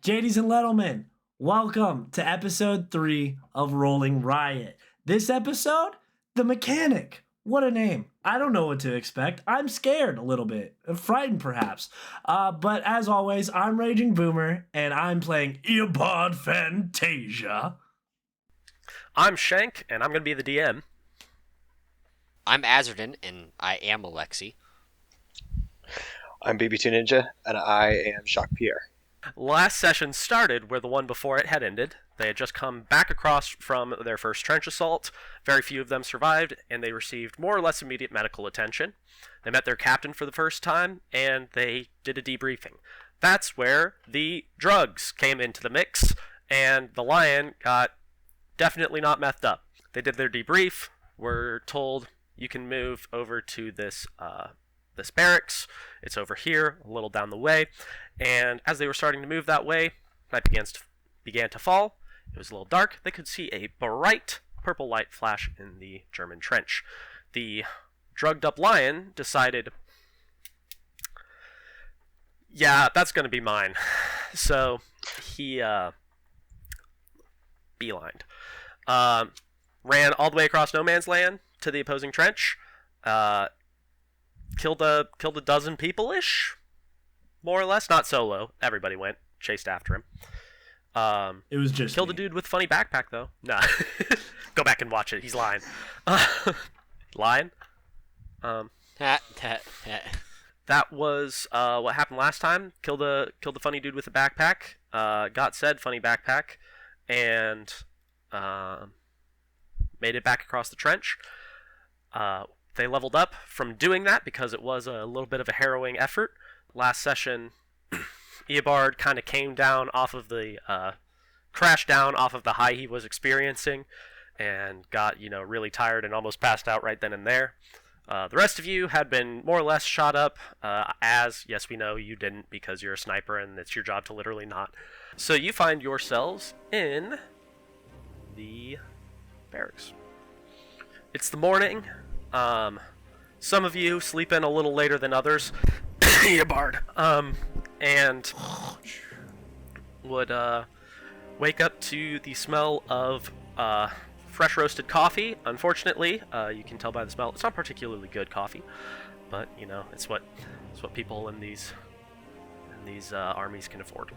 JDs and Lettleman, welcome to episode 3 of Rolling Riot. This episode, The Mechanic. What a name. I don't know what to expect. I'm scared a little bit. Frightened, perhaps. But as always, I'm Raging Boomer, and I'm playing Earbud Fantasia. I'm Shank, and I'm going to be the DM. I'm Azerden, and I am Alexi. I'm BB2 Ninja, and I am Jacques Pierre. Last session started where the one before it had ended. They had just come back across from their first trench assault. Very few of them survived, and they received more or less immediate medical attention. They met their captain for the first time, and they did a debriefing. That's where the drugs came into the mix, and the lion got definitely not methed up. They did their debrief, were told, you can move over to this barracks. It's over here, a little down the way. And as they were starting to move that way, night began to fall. It was a little dark. They could see a bright purple light flash in the German trench. The drugged up lion decided, yeah, that's going to be mine. So he beelined. Ran all the way across no man's land to the opposing trench. Killed a dozen people-ish, more or less. Not solo. Everybody went, chased after him. It was just killed me. a dude with funny backpack though. Nah, go back and watch it. He's lying. Lying. That was what happened last time. Killed a funny dude with a backpack. Got said funny backpack, and made it back across the trench. They leveled up from doing that because it was a little bit of a harrowing effort. Last session, Eobard kind of came down off of the, crashed down off of the high he was experiencing and got, really tired and almost passed out right then and there. The rest of you had been more or less shot up, yes, we know you didn't because you're a sniper and it's your job to literally not. So you find yourselves in the barracks. It's the morning. Some of you sleep in a little later than others. Eobard. And would wake up to the smell of fresh roasted coffee. Unfortunately, you can tell by the smell, it's not particularly good coffee, but it's what people in these armies can afford.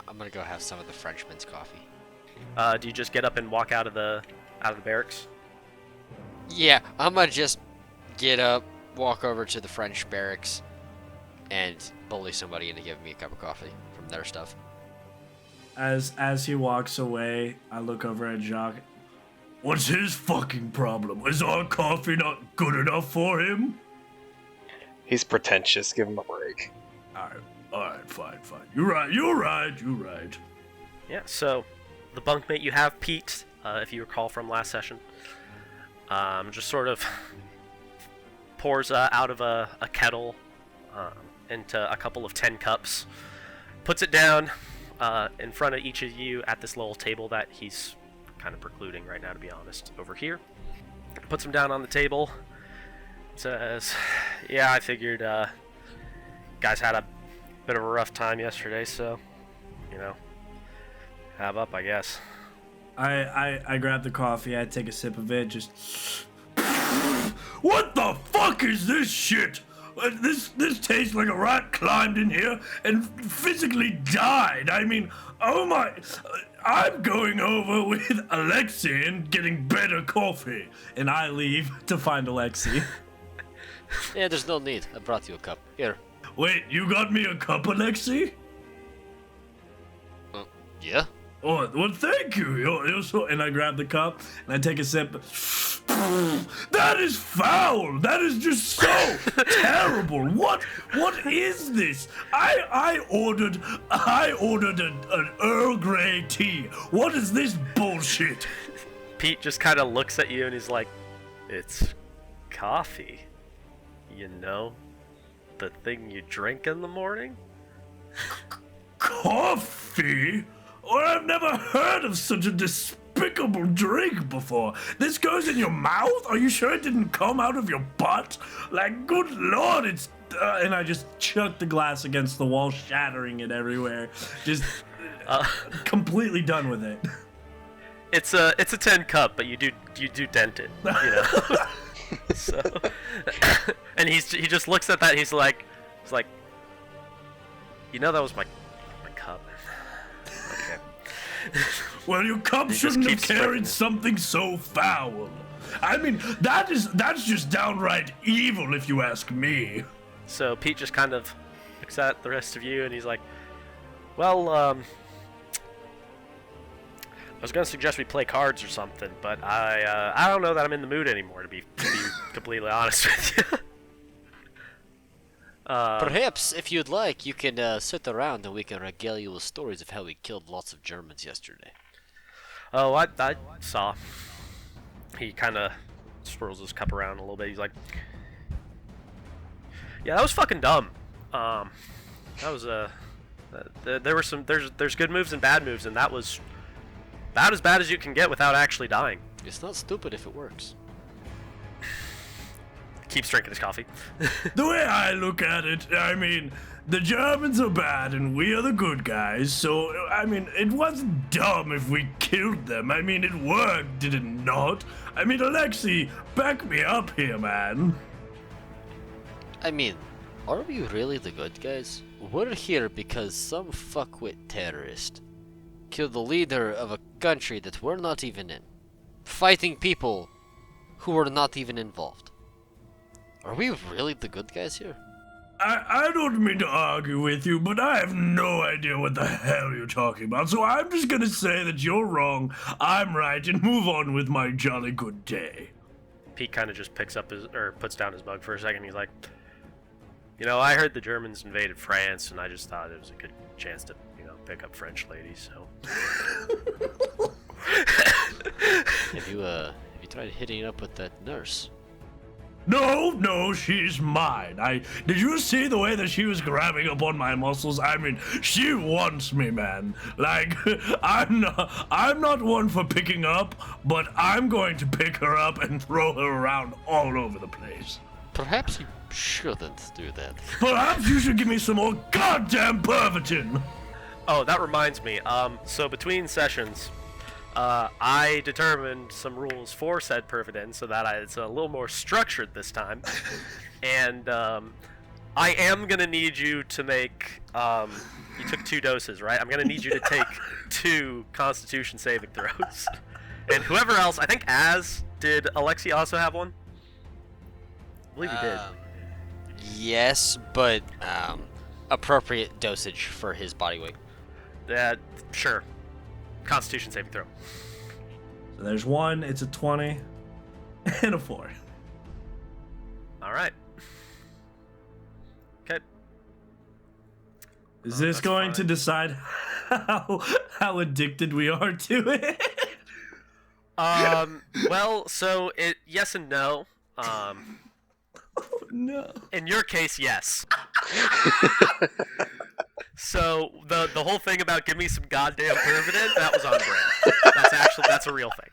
I'm gonna go have some of the Frenchman's coffee. Do you just get up and walk out of the barracks? Yeah, I'm gonna just get up, walk over to the French barracks, and bully somebody into giving me a cup of coffee from their stuff. As he walks away, I look over at Jacques. What's his fucking problem? Is our coffee not good enough for him? He's pretentious. Give him a break. Alright, fine. You're right. Yeah, so the bunkmate you have, Pete, if you recall from last session, just sort of pours out of a kettle into a couple of 10 cups, puts it down in front of each of you at this little table that he's kind of precluding right now, to be honest, over here. Puts them down on the table, says, yeah, I figured guys had a bit of a rough time yesterday, so, have up, I guess. I grab the coffee, I take a sip of it, just... What the fuck is this shit? This tastes like a rat climbed in here and physically died. I mean, oh my... I'm going over with Alexi and getting better coffee. And I leave to find Alexi. Yeah, there's no need. I brought you a cup. Here. Wait, you got me a cup, Alexi? Yeah? Oh, well, thank you. You're so... And I grab the cup, and I take a sip. That is foul. That is just so terrible. What is this? I ordered an Earl Grey tea. What is this bullshit? Pete just kind of looks at you, and he's like, it's coffee. The thing you drink in the morning? Coffee? Or I've never heard of such a despicable drink before. This goes in your mouth? Are you sure it didn't come out of your butt? Like, good lord, it's... and I just chucked the glass against the wall, shattering it everywhere. Just completely done with it. It's a tin cup, but you do dent it, you know. So, and he just looks at that. He's like, you know, that was my cup. Okay. Well, your cup shouldn't have carried something so foul. I mean, that's just downright evil, if you ask me. So Pete just kind of looks at the rest of you, and he's like, well, I was gonna suggest we play cards or something, but I don't know that I'm in the mood anymore, to be completely honest with you. Perhaps, if you'd like, you can sit around and we can regale you with stories of how we killed lots of Germans yesterday. Oh, I saw. He kind of swirls his cup around a little bit. He's like, yeah, that was fucking dumb. That was there were there's good moves and bad moves, and that was about as bad as you can get without actually dying. It's not stupid if it works. Keeps drinking his coffee. The way I look at it, I mean, the Germans are bad and we are the good guys, so, I mean, it wasn't dumb if we killed them. I mean, it worked, did it not? I mean, Alexei, back me up here, man. I mean, are we really the good guys? We're here because some fuckwit terrorist killed the leader of a country that we're not even in, fighting people who were not even involved. Are we really the good guys here? I don't mean to argue with you, but I have no idea what the hell you're talking about, so I'm just gonna say that you're wrong, I'm right, and move on with my jolly good day. Pete kind of just puts down his mug for a second. He's like, you know, I heard the Germans invaded France, and I just thought it was a good chance to, you know, pick up French ladies, so. Have you tried hitting it up with that nurse? No, she's mine. Did you see the way that she was grabbing up on my muscles? I mean, she wants me, man. Like, I'm not one for picking up, but I'm going to pick her up and throw her around all over the place. Perhaps you shouldn't do that. Perhaps you should give me some more goddamn Pervitin. Oh, that reminds me. So between sessions, I determined some rules for said Pervitin so that it's a little more structured this time. And I am going to need you to make... you took 2 doses, right? I'm going to need you to take 2 Constitution saving throws. And whoever else... I think did Alexei also have one? I believe he did. Yes, but appropriate dosage for his body weight. Sure. Constitution saving throw. So there's 1, it's a 20, and a 4. All right. Okay. Is this going to decide how addicted we are to it? Well, so yes and no. Oh, no. In your case, yes. So the whole thing about give me some goddamn Pervitin, that was on brand. That's a real thing.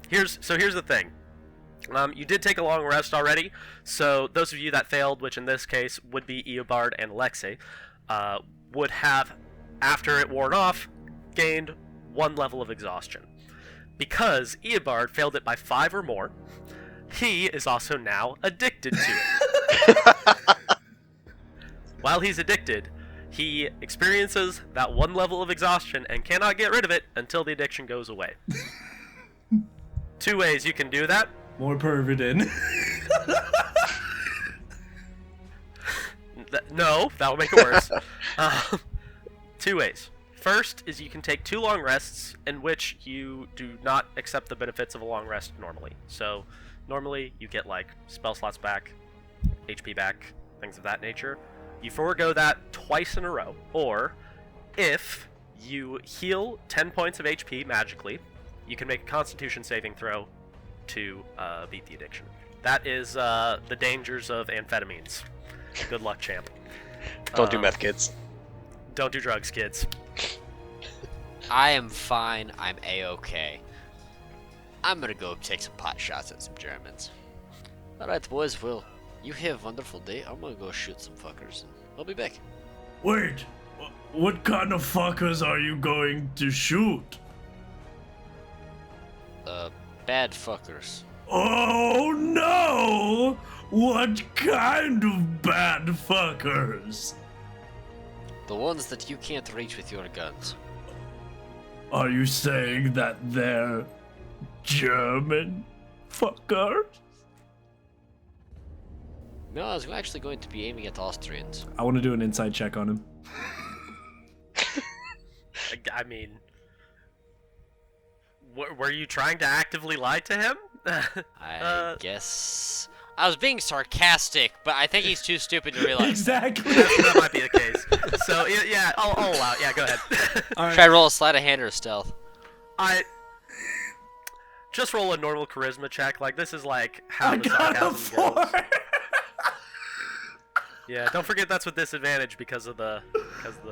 Here's the thing. You did take a long rest already, so those of you that failed, which in this case would be Eobard and Alexei, would have, after it worn off, gained 1 level of exhaustion. Because Eobard failed it by 5 or more, he is also now addicted to it. While he's addicted, he experiences that 1 level of exhaustion and cannot get rid of it until the addiction goes away. 2 ways you can do that. More Pervitin. No, that will make it worse. 2 ways. First is you can take 2 long rests in which you do not accept the benefits of a long rest normally. So normally you get like spell slots back, HP back, things of that nature. You forego that twice in a row. Or if you heal 10 points of HP magically, you can make a Constitution saving throw to beat the addiction. That is the dangers of amphetamines. Good luck, champ. Don't do meth, kids. Don't do drugs, kids. I am fine. I'm A-okay. I'm gonna go take some pot shots at some Germans. Alright, boys, well, you have a wonderful day. I'm gonna go shoot some fuckers, and I'll be back. Wait, what kind of fuckers are you going to shoot? Bad fuckers. Oh no! What kind of bad fuckers? The ones that you can't reach with your guns. Are you saying that they're German fuckers? No, I was actually going to be aiming at Austrians. I want to do an inside check on him. I mean, were you trying to actively lie to him? I guess... I was being sarcastic, but I think he's too stupid to realize. Exactly. That might be the case. So, yeah, I'll allow it. Yeah, go ahead. All right. Try to roll a sleight of hand or stealth. Just roll a normal charisma check. Like, this is like how I the got a sarcasm 4. goes. Yeah, don't forget that's with disadvantage because of the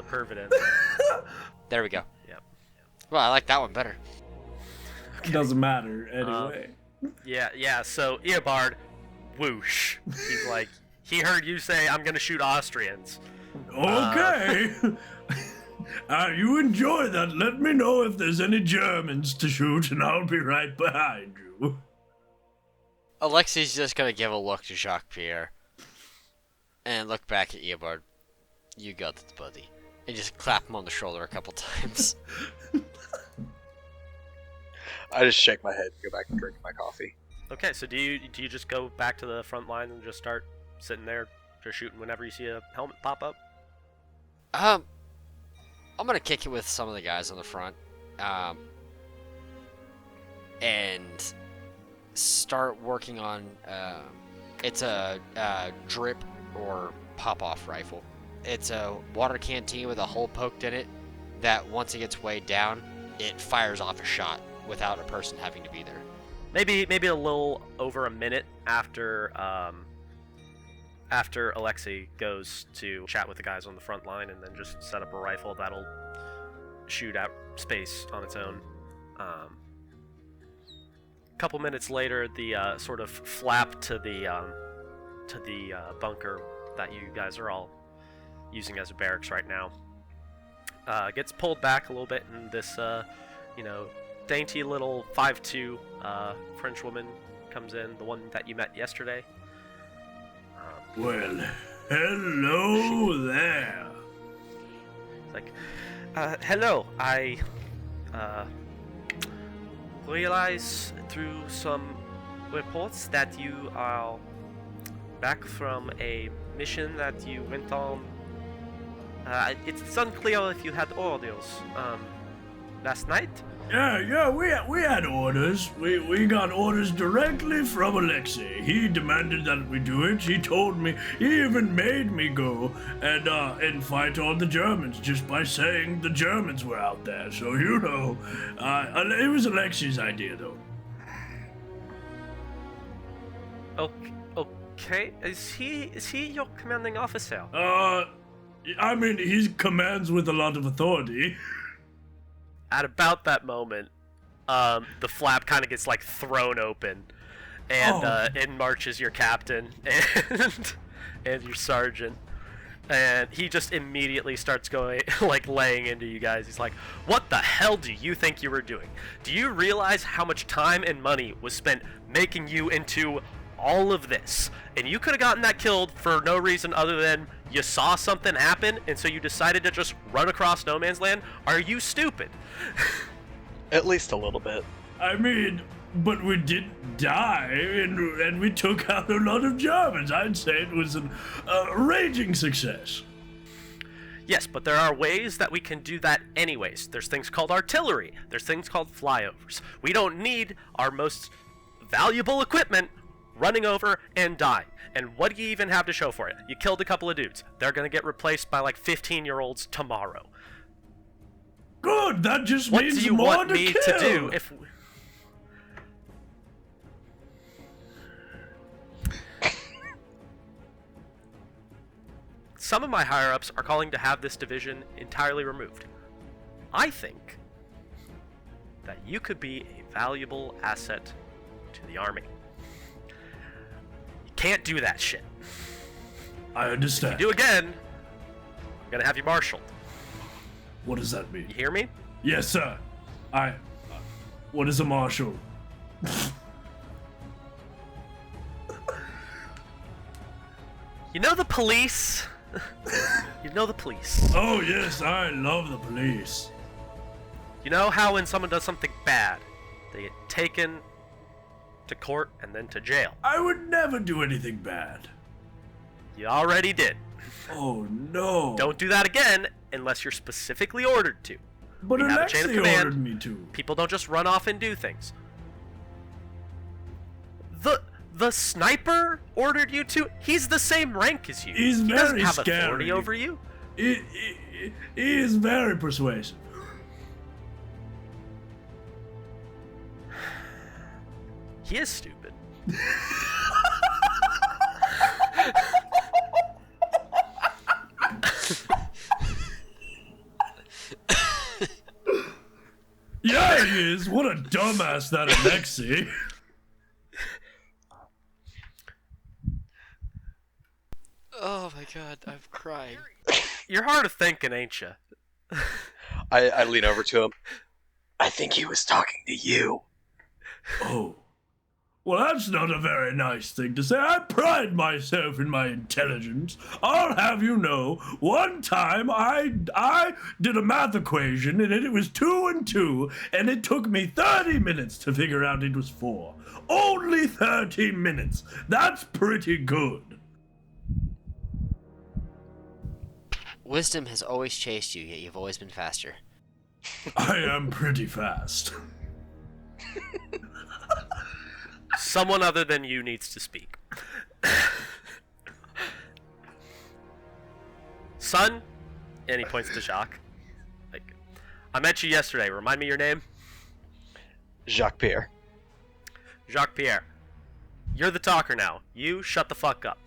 pervidence. There we go. Yep. Well, I like that one better. Doesn't matter anyway. Yeah. So Eobard, whoosh. He's like, he heard you say I'm gonna shoot Austrians. Okay. You enjoy that. Let me know if there's any Germans to shoot, and I'll be right behind you. Alexi's just gonna give a look to Jacques Pierre. And look back at Eobard. You got it, buddy. And just clap him on the shoulder a couple times. I just shake my head and go back and drink my coffee. Okay, so do you just go back to the front line and just start sitting there, just shooting whenever you see a helmet pop up? I'm gonna kick it with some of the guys on the front. And start working on, it's a drip or pop-off rifle. It's a water canteen with a hole poked in it that once it gets weighed down, it fires off a shot without a person having to be there. Maybe a little over a minute after Alexei goes to chat with the guys on the front line and then just set up a rifle that'll shoot at space on its own. A couple minutes later, the sort of flap to the bunker that you guys are all using as a barracks right now gets pulled back a little bit, and this dainty little 5'2" French woman comes in, the one that you met yesterday. Well, hello there. It's like, hello, I realize through some reports that you are back from a mission that you went on. It's unclear if you had orders last night. Yeah, we had orders. We got orders directly from Alexei. He demanded that we do it. He told me, he even made me go and fight all the Germans just by saying the Germans were out there. So, it was Alexei's idea, though. Okay, is he your commanding officer? I mean, he commands with a lot of authority. At about that moment, the flap kind of gets like thrown open, and in marches your captain and your sergeant, and he just immediately starts going like laying into you guys. He's like, "What the hell do you think you were doing? Do you realize how much time and money was spent making you into all of this? And you could have gotten that killed for no reason other than you saw something happen, and so you decided to just run across no man's land? Are you stupid?" At least a little bit. I mean, but we didn't die, and we took out a lot of Germans. I'd say it was a raging success. Yes, but there are ways that we can do that anyways. There's things called artillery. There's things called flyovers. We don't need our most valuable equipment running over and dying. And what do you even have to show for it? You killed a couple of dudes. They're going to get replaced by like 15-year-olds tomorrow. Good, that just What means do you more want to me kill. to do if... some of my higher-ups are calling to have this division entirely removed. I think that you could be a valuable asset to the army. You can't do that shit. I understand. If you do again, I'm gonna have you marshaled. What does that mean? You hear me? Yes, sir. What is a marshal? You know the police? You know the police. Oh, yes, I love the police. You know how when someone does something bad, they get taken to court and then to jail? I would never do anything bad. You already did. Oh, no. Don't do that again unless you're specifically ordered to. But we have a chain of Alexei command. ordered me to. People don't just run off and do things. The sniper ordered you to? He's the same rank as you. He's he very doesn't have scary. authority over you. He is very persuasive. He is stupid. Yeah, he is. What a dumbass that Alexei. Oh my god, I'm crying. You're hard of thinking, ain't you? I lean over to him. I think he was talking to you. Oh. Well, that's not a very nice thing to say. I pride myself in my intelligence. I'll have you know, one time I did a math equation, and it was 2 and 2, and it took me 30 minutes to figure out it was 4. Only 30 minutes. That's pretty good. Wisdom has always chased you, yet you've always been faster. I am pretty fast. Someone other than you needs to speak. Son, and he points to Jacques. Like, I met you yesterday. Remind me your name? Jacques Pierre. Jacques Pierre. You're the talker now. You shut the fuck up.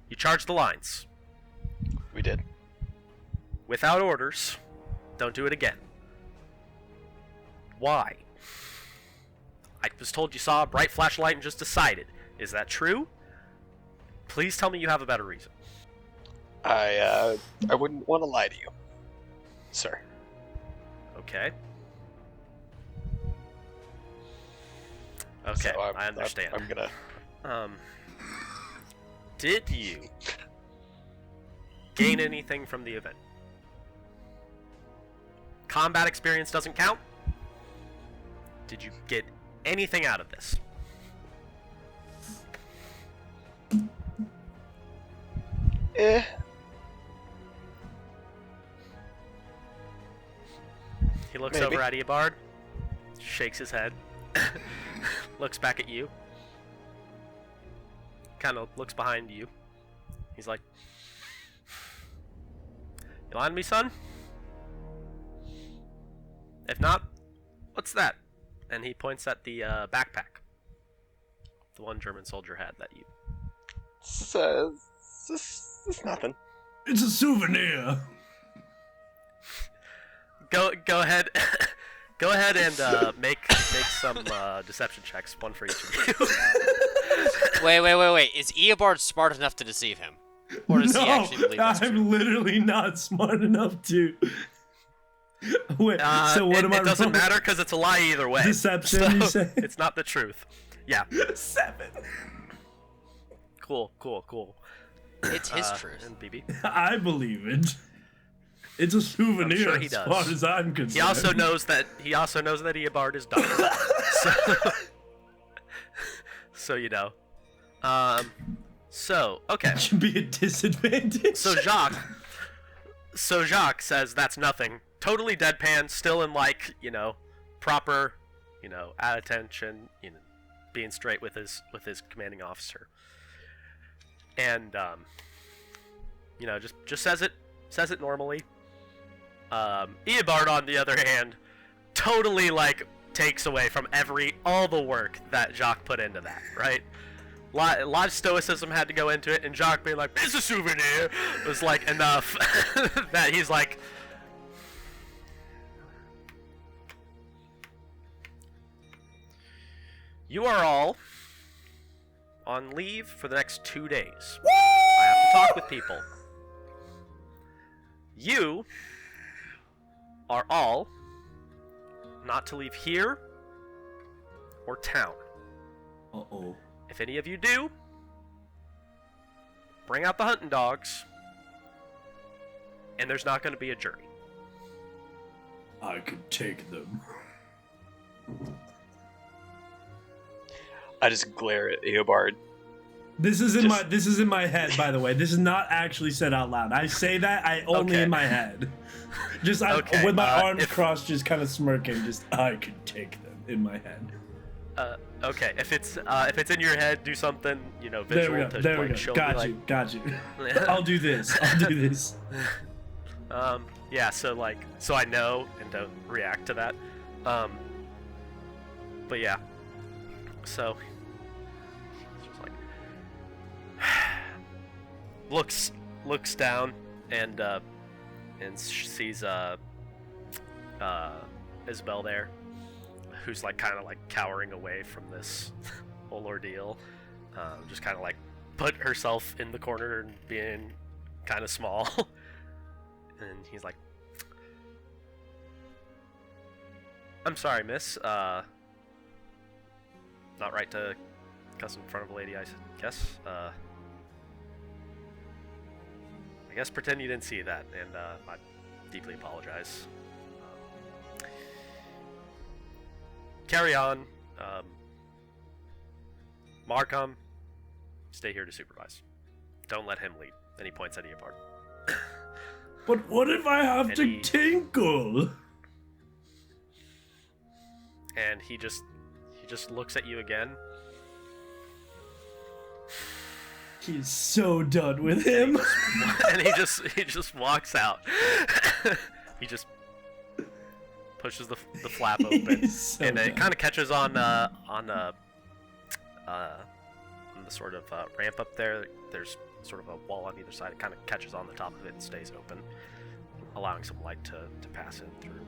You charge the lines. We did. Without orders. Don't do it again. Why? I was told you saw a bright flashlight and just decided. Is that true? Please tell me you have a better reason. I wouldn't want to lie to you, sir. Okay. Okay, So I understand. I'm gonna. Did you gain anything from the event? Combat experience doesn't count? Did you get anything out of this? Eh. He looks Maybe. over at Eobard, shakes his head, looks back at you, kind of looks behind you. He's like, "You lying to me, son? If not, what's that?" And he points at the backpack, the one German soldier had that you. It's nothing. It's a souvenir. Go ahead, go ahead and make some deception checks, one for each of you. Wait. Is Eobard smart enough to deceive him? Or does he actually believe that's true? I'm literally not smart enough to. Wait, so what am I It doesn't rolling? matter because it's a lie either way. Deception, you say? It's not the truth. Yeah. 7. Cool. It's his truth. And BB. I believe it. It's a souvenir sure he as does. far as I'm concerned. He also knows that Eobard is dumb. So you know. So okay. It should be a disadvantage. So Jacques says that's nothing. Totally deadpan, still in proper, at attention, being straight with his commanding officer. And just says it normally. Eobard, on the other hand, totally takes away from all the work that Jacques put into that, right? live stoicism had to go into it, and Jacques being like, "It's a souvenir," was like enough that he's like, "You are all on leave for the next 2 days. I have to talk with people. You are all not to leave here or town. Uh-oh. If any of you do, bring out the hunting dogs, and there's not going to be a jury." I could take them. I just glare at Eobard. This is in my head, by the way. This is not actually said out loud. I say that only Okay. in my head. Just Okay, with my arms if- crossed, just kind of smirking. Just I could take them in my head. Okay, if it's in your head, do something, There visual we go. to There we like go. show Got me, you. Got you. I'll do this. I'll do this. Yeah, so I know and don't react to that. But yeah. So he's just like looks down and sees Isabel there, who's like kind of like cowering away from this whole ordeal. Just kind of like put herself in the corner and being kind of small. And he's like, "I'm sorry, miss. Not right to cuss in front of a lady, I guess. I guess pretend you didn't see that, and I deeply apologize. Carry on. Markham, stay here to supervise. Don't let him lead." And he points at Eobard. But what if I have And to he- tinkle? And he just looks at you again. He's so done with him. And he just walks out. He just pushes the flap open, He's so and it done. kind of catches on the sort of ramp up there. There's sort of a wall on either side. It kind of catches on the top of it and stays open, allowing some light to pass in through.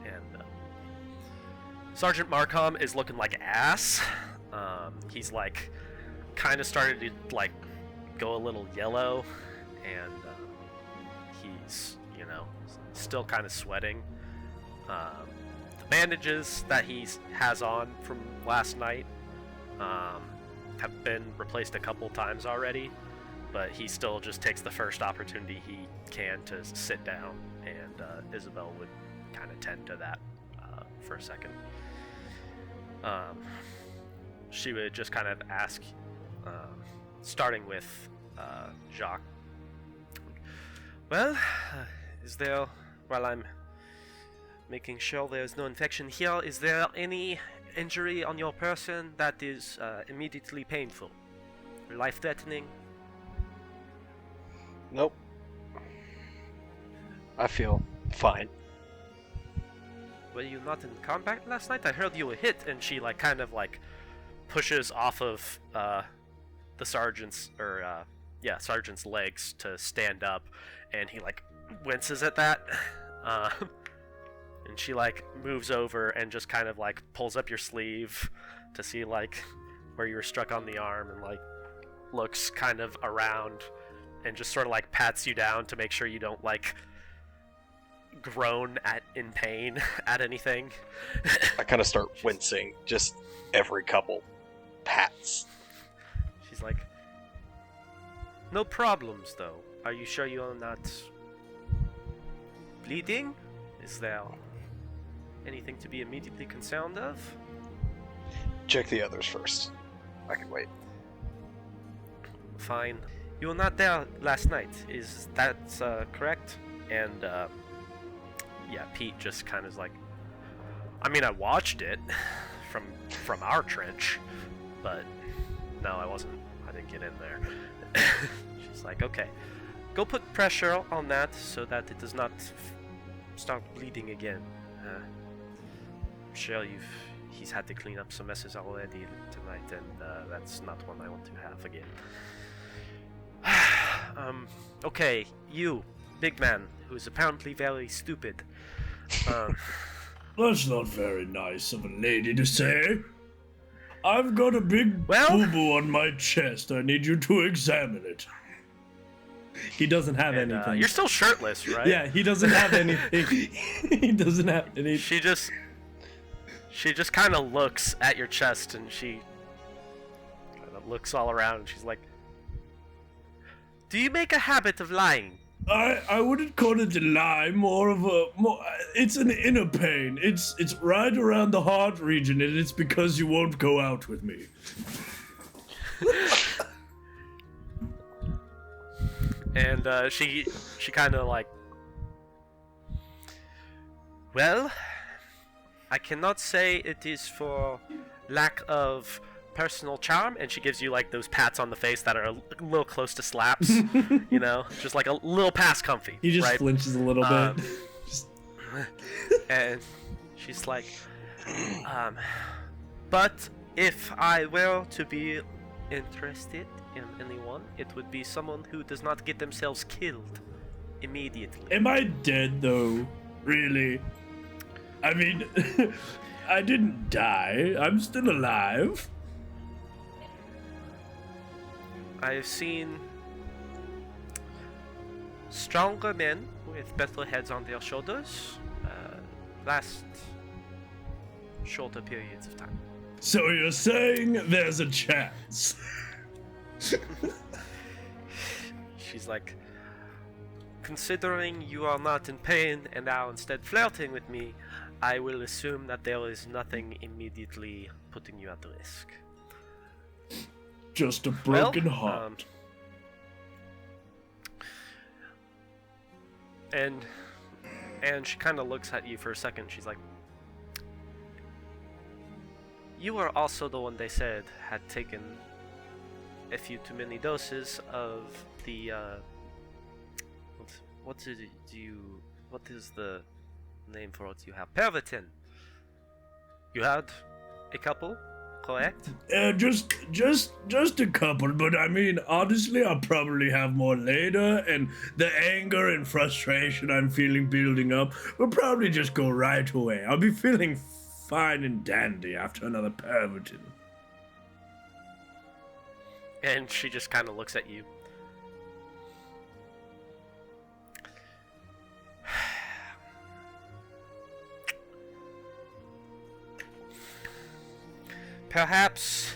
And Sergeant Markham is looking like ass. He's like kind of started to like go a little yellow, and he's still kind of sweating. The bandages that he has on from last night have been replaced a couple times already, but he still just takes the first opportunity he can to sit down, and Isabel would kind of tend to that for a second. She would just kind of ask, starting with Jacques, "Well, is there, while I'm making sure there's no infection here, is there any injury on your person that is immediately painful, life-threatening?" Nope. I feel fine. "Were you not in combat last night? I heard you were hit." And she like kind of like pushes off of the sergeant's sergeant's legs to stand up, and he like winces at that. And she like moves over and just kind of like pulls up your sleeve to see like where you were struck on the arm, and like looks kind of around and just sort of like pats you down to make sure you don't like groan in pain at anything. I kind of start wincing just every couple pats. She's like, "No problems though. Are you sure you're not bleeding? Is there anything to be immediately concerned of?" Check the others first. I can wait. "Fine. You were not there last night. Is that correct?" And yeah, Pete just kind of like, "I mean, I watched it from our trench, but no, I wasn't. I didn't get in there." She's like, "Okay, go put pressure on that so that it does not start bleeding again. I'm sure he's had to clean up some messes already tonight, and that's not one I want to have again. Okay, you, big man, who's apparently very stupid. That's not very nice of a lady to say. I've got a big Well- boo-boo on my chest. I need you to examine it. He doesn't have And, anything. you're still shirtless, right? Yeah, he doesn't have anything. He doesn't have anything. She just kind of looks at your chest, and she kind of looks all around, and she's like, "Do you make a habit of lying?" I wouldn't call it a lie, it's an inner pain. It's right around the heart region, and it's because you won't go out with me. And she kind of like, well, I cannot say it is for lack of personal charm, and she gives you like those pats on the face that are a little close to slaps, you know, just like a little past comfy. He just right? flinches a little Um, bit. Just- And she's like, but if I were to be interested in anyone, it would be someone who does not get themselves killed immediately. Am I dead though? Really? I mean, I didn't die. I'm still alive. I've seen stronger men with better heads on their shoulders last shorter periods of time. So you're saying there's a chance? She's like, considering you are not in pain and are instead flirting with me, I will assume that there is nothing immediately putting you at risk. Just a broken Well, heart. And she kind of looks at you for a second. She's like, you are also the one they said had taken a few too many doses of the what is the name for what you have? Pervitin. You had a couple, correct? Just a couple, but I mean, honestly, I'll probably have more later, and the anger and frustration I'm feeling building up will probably just go right away. I'll be feeling fine and dandy after another Pervitin. And she just kind of looks at you. Perhaps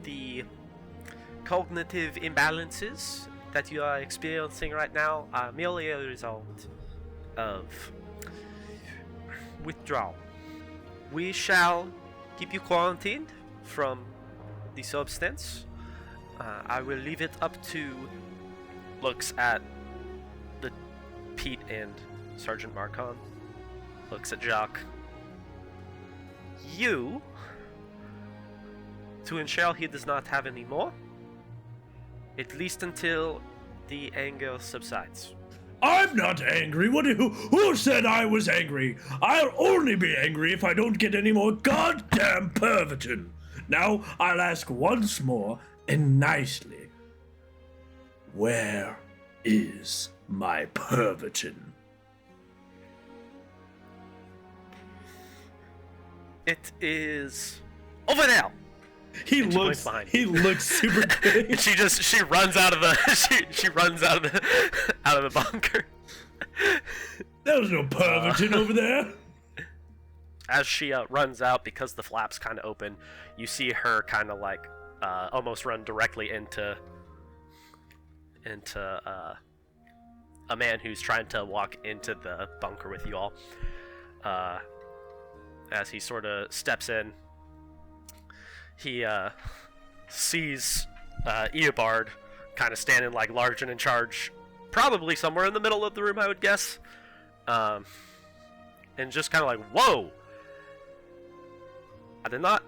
the cognitive imbalances that you are experiencing right now are merely a result of withdrawal. We shall keep you quarantined from the substance. I will leave it up to, looks at the Pete and Sergeant Marcon, looks at Jacques. You, to ensure he does not have any more, at least until the anger subsides. I'm not angry. Who said I was angry? I'll only be angry if I don't get any more goddamn Pervitin. Now, I'll ask once more, and nicely. Where is my Pervitin? It is over there. He And she points behind you. looks super good. And she runs out of the she runs out of the bunker. There's no Pervitin over there. As she runs out, because the flaps kind of open, you see her kind of like almost run directly into a man who's trying to walk into the bunker with you all. As he sort of steps in, he sees Eobard kind of standing like large and in charge, probably somewhere in the middle of the room, I would guess, and just kind of like, whoa! I did not,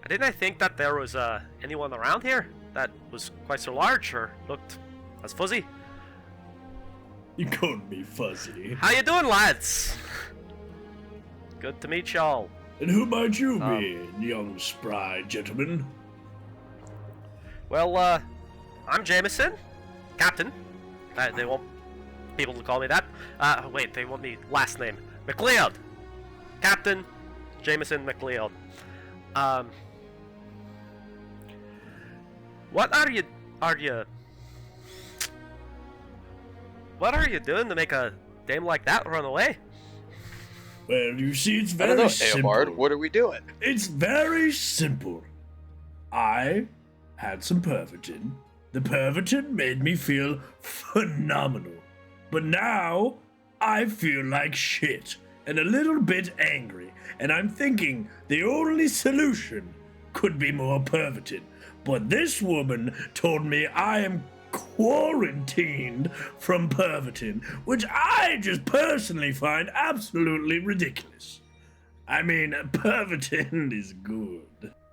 didn't think that there was anyone around here that was quite so large or looked as fuzzy. You called me fuzzy. How you doing, lads? Good to meet y'all. And who might you be, young spry gentleman? Well, I'm Jameson, Captain. They want people to call me that. Wait, they want me last name. McLeod. Captain Jameson McLeod. What are you doing to make a dame like that run away? Well, you see, it's I very don't know, simple. Eobard. What are we doing? It's very simple. I had some Pervitin. The Pervitin made me feel phenomenal. But now, I feel like shit. And a little bit angry. And I'm thinking the only solution could be more Pervitin. But this woman told me I am quarantined from Pervitin, which I just personally find absolutely ridiculous. I mean, Pervitin is good.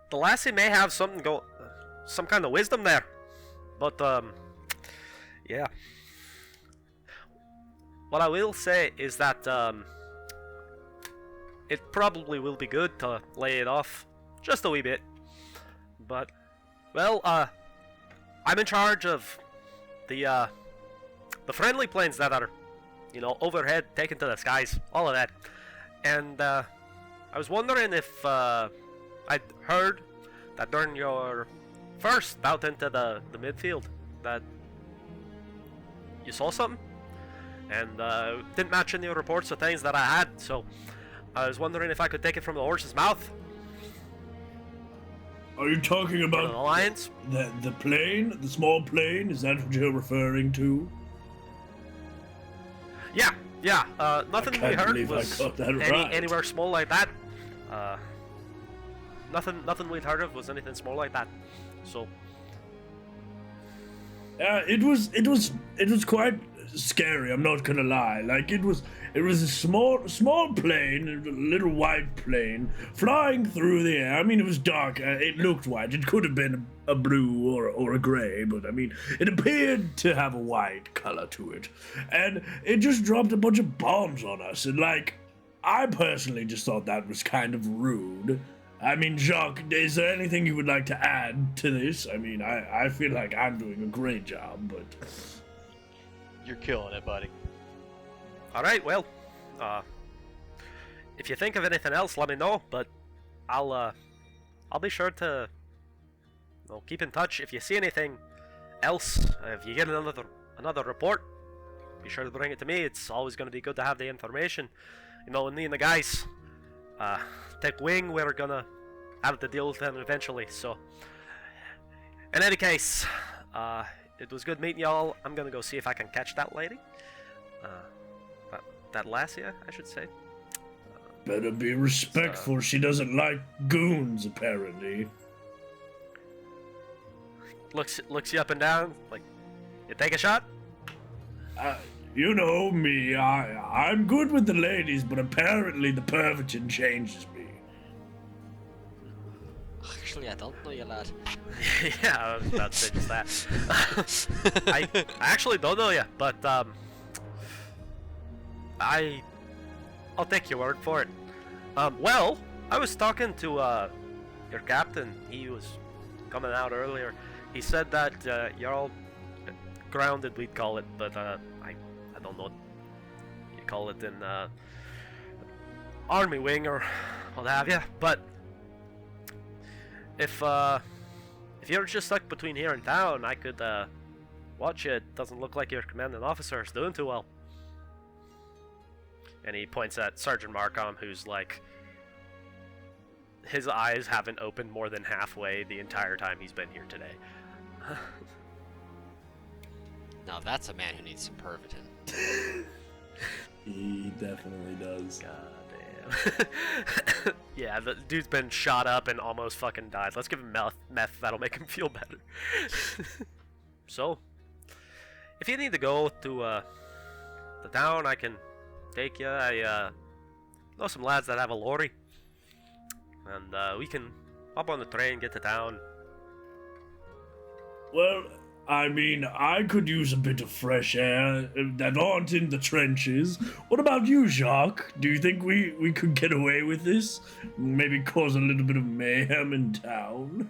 The lassie may have some kind of wisdom there, but yeah. What I will say is that it probably will be good to lay it off just a wee bit. But well, I'm in charge of the friendly planes that are, overhead, taken to the skies, all of that. And I was wondering if I'd heard that during your first bout into the midfield that you saw something, and didn't match any reports of things that I had. So I was wondering if I could take it from the horse's mouth. Are you talking about the Alliance? The plane? The small plane? Is that what you're referring to? Yeah. Nothing we heard was anywhere small like that. Nothing we'd heard of was anything small like that. So. It was quite scary. I'm not gonna lie. Like it was a small plane, a little white plane flying through the air. I mean, it was dark. It looked white. It could have been a blue or a gray, but I mean, it appeared to have a white color to it, and it just dropped a bunch of bombs on us. And like, I personally just thought that was kind of rude. I mean, Jacques, is there anything you would like to add to this? I mean, I feel like I'm doing a great job, but You're killing it, buddy. Alright, well, if you think of anything else, let me know, but I'll be sure to keep in touch. If you see anything else, if you get another report, be sure to bring it to me. It's always going to be good to have the information. And me and the guys take wing, we're gonna have to deal with them eventually. So, in any case, it was good meeting y'all. I'm gonna go see if I can catch that lady. That Lassia, I should say. Better be respectful. She doesn't like goons, apparently. Looks you up and down, like, you take a shot? You know me, I'm good with the ladies, but apparently the Pervitin changes me. Actually, I don't know you, lad. Yeah, I was about to say just that. I actually don't know you, but I'll take your word for it. Well, I was talking to your captain. He was coming out earlier. He said that you're all grounded, we'd call it, but I don't know what you call it in army wing or what have you. But if you're just stuck between here and town, I could watch you. It doesn't look like your commanding officer is doing too well. And he points at Sergeant Markham, who's like, his eyes haven't opened more than halfway the entire time he's been here today. Now that's a man who needs some Pervitin. He definitely does. God damn. Yeah, the dude's been shot up and almost fucking died. Let's give him meth. That'll make him feel better. So, if you need to go to the town, I can take you. I know some lads that have a lorry, and we can hop on the train, get to town. Well, I mean, I could use a bit of fresh air that aren't in the trenches. What about you, Jacques? Do you think we could get away with this? Maybe cause a little bit of mayhem in town?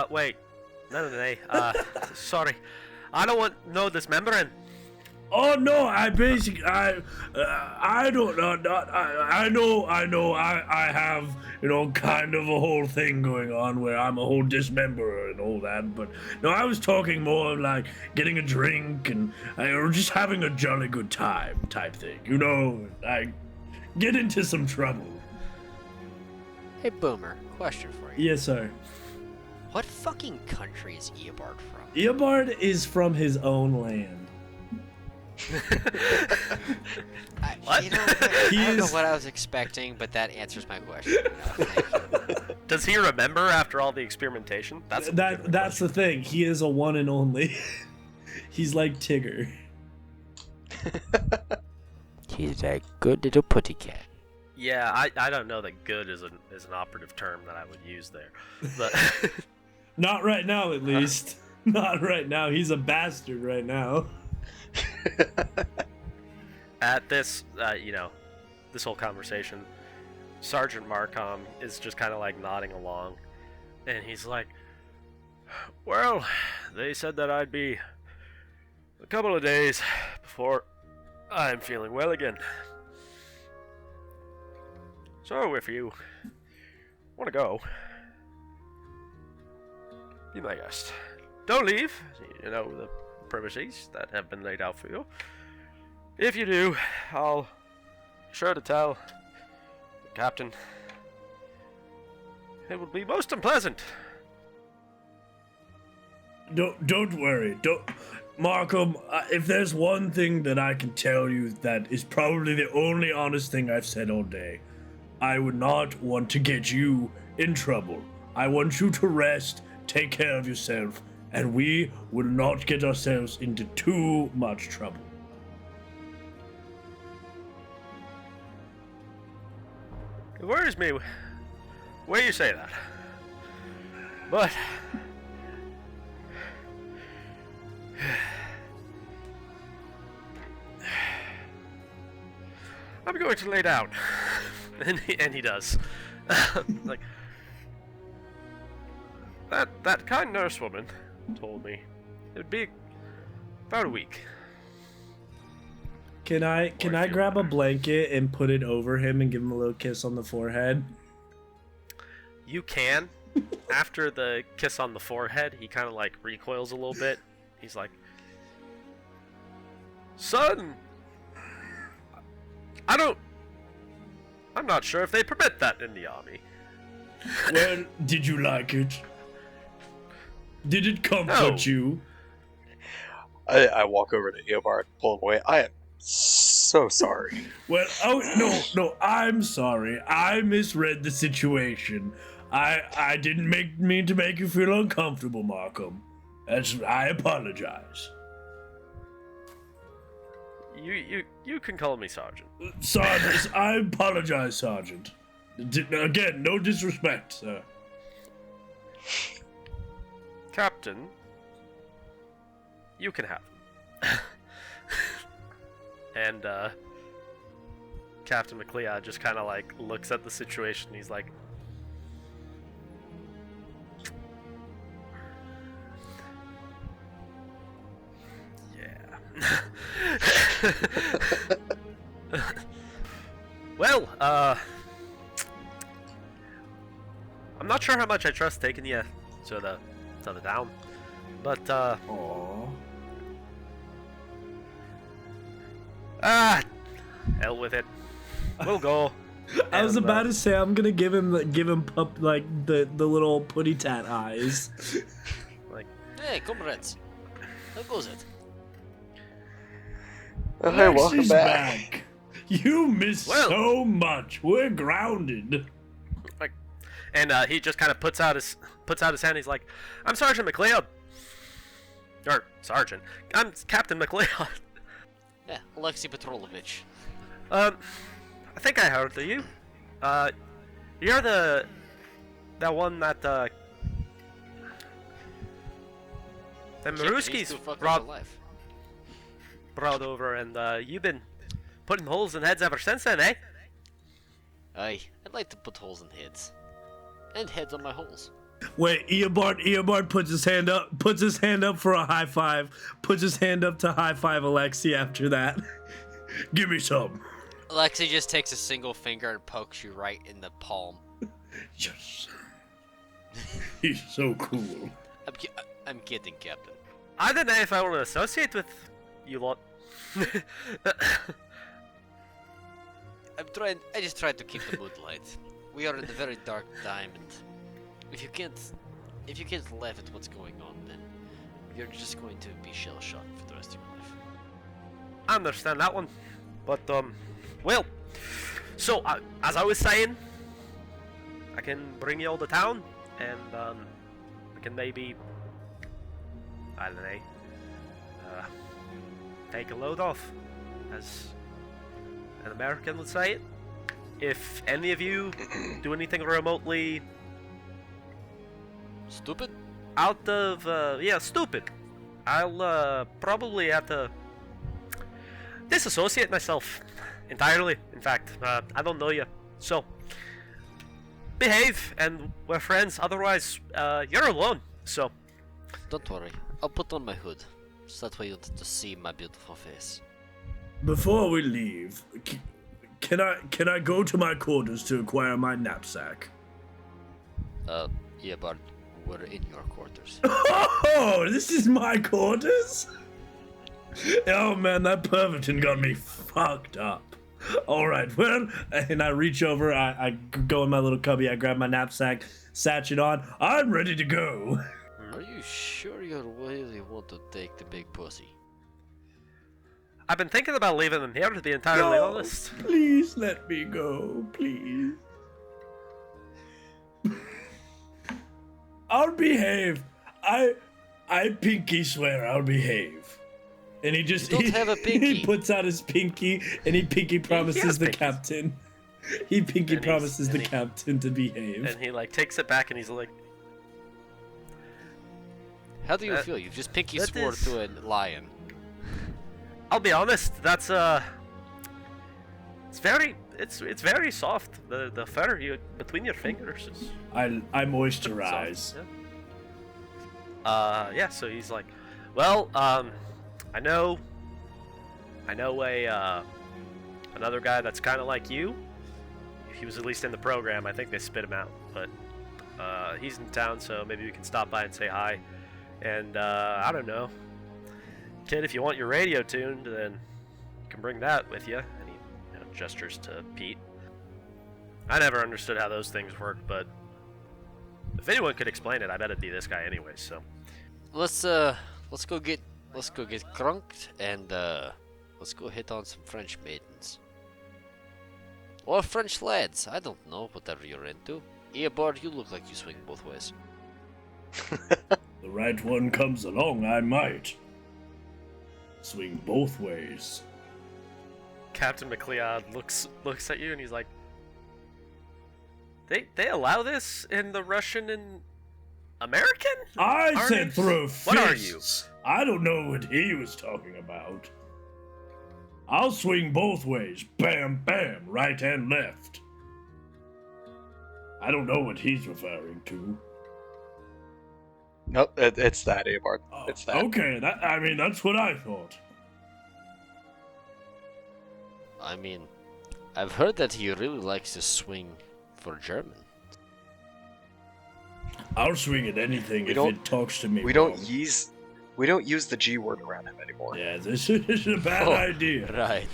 Wait. No. Sorry. I don't know dismembering. Oh no! I don't know. I have kind of a whole thing going on where I'm a whole dismemberer and all that. But no, I was talking more like getting a drink and or just having a jolly good time type thing. I get into some trouble. Hey, Boomer, question for you. Yes, sir. What fucking country is Eobard from? Eobard is from his own land. What? I don't know what I was expecting, but that answers my question. Thank you. Does he remember after all the experimentation? That's the thing. He is a one and only. He's like Tigger. He's a good little putty cat. Yeah, I don't know that good is an operative term that I would use there, but Not right now, at least. Not right now. He's a bastard right now. at this this whole conversation, Sergeant Marcom is just kind of like nodding along, and he's like, well, they said that I'd be a couple of days before I'm feeling well again. So if you want to go, be my guest. Don't leave, the premises that have been laid out for you. If you do, I'll be sure to tell the captain. It would be most unpleasant. Don't worry. Markham, if there's one thing that I can tell you that is probably the only honest thing I've said all day, I would not want to get you in trouble. I want you to rest, take care of yourself, and we will not get ourselves into too much trouble. It worries me where you say that. But I'm going to lay down. and he does. Like that kind nurse woman told me it would be about a week. Can I grab a blanket and put it over him and give him a little kiss on the forehead? You can. After the kiss on the forehead, he kind of like recoils a little bit. He's like, son, I'm not sure if they permit that in the army. Well, did you like it? Did it comfort you? I walk over to Eobard, pull him away. I am so sorry. Well, no, I'm sorry. I misread the situation. I didn't mean to make you feel uncomfortable, Markham. I apologize. You can call me Sergeant. Sergeant, I apologize, Sergeant. Again, no disrespect, sir. Captain, you can have him. And Captain McLeod just kind of like looks at the situation. He's like, yeah. Well, I'm not sure how much I trust taking you to the town, but Aww. Hell with it. We'll go. I was about to say I'm gonna give him the little putty tat eyes. Like, Hey, comrades. How goes it? Oh, hey, welcome Lexi's back. You missed Well. so much. We're grounded. and he just kind of puts out his hand. He's like, "I'm Sergeant McLeod." Or Sergeant. I'm Captain McLeod. Yeah, Alexei Petrolovich. I think I heard of you. You're that one that Them Japanese Ruskies still fuckers brought alive. over, and you've been putting holes in heads ever since then, eh? Aye, I'd like to put holes in heads. And heads on my holes. Wait, Eobard puts his hand up for a high five, puts his hand up to high five Alexi after that. Give me some. Alexi just takes a single finger and pokes you right in the palm. Yes. He's so cool. I'm kidding, Captain. I don't know if I want to associate with you lot. I just tried to keep the mood light. We are in a very dark time, and if you can't laugh at what's going on, then you're just going to be shell shocked for the rest of your life. I understand that one, but well, so as I was saying, I can bring you all to town, and we can maybe, I don't know, take a load off, as an American would say it. If any of you do anything remotely Stupid? out of, stupid, I'll probably have to disassociate myself entirely. In fact, I don't know you, so behave, and we're friends. Otherwise, you're alone. So Don't worry, I'll put on my hood, so that way you'll get to see my beautiful face. Before we leave, can I go to my quarters to acquire my knapsack? Yeah, but we're in your quarters. Oh, this is my quarters? Oh man, that pervertin got me fucked up. Alright, well, and I reach over, I go in my little cubby, I grab my knapsack, satch it on, I'm ready to go. Are you sure you really want to take the big pussy? I've been thinking about leaving them here, to be entirely No, honest. please let me go, please. I'll behave. I pinky swear I'll behave. And he just You don't have a pinky. he puts out his pinky and he pinky promises the pinkies. captain. He pinky And he's- promises the and he- captain to behave. And he like takes it back, and he's like, How do you That- feel? You've just pinky that swore is- to a lion. I'll be honest, that's it's very soft. The fur between your fingers is I moisturize. soft. Yeah. Yeah. So he's like, well, I know another guy that's kind of like you. He was at least in the program. I think they spit him out, but he's in town, so maybe we can stop by and say hi. And I don't know, kid, if you want your radio tuned, then you can bring that with you. And he gestures to Pete. I never understood how those things work, but if anyone could explain it, I bet it'd be this guy anyway. So Let's go get crunked and let's go hit on some French maidens. Or French lads, I don't know, whatever you're into. Eobard, you look like you swing both ways. The right one comes along, I might. Swing both ways. Captain McLeod looks at you, and he's like, "They allow this in the Russian and American? I Armies? said throw fists. What are you?" I don't know what he was talking about. I'll swing both ways. Bam, bam, right and left. I don't know what he's referring to. Nope, it's that, Abard. It's that. Okay, that's what I thought. I mean, I've heard that he really likes to swing for German. I'll swing at anything We if don't- it talks to me. We don't wrong. use the G word around him anymore. Yeah, this is a bad Oh, idea. Right.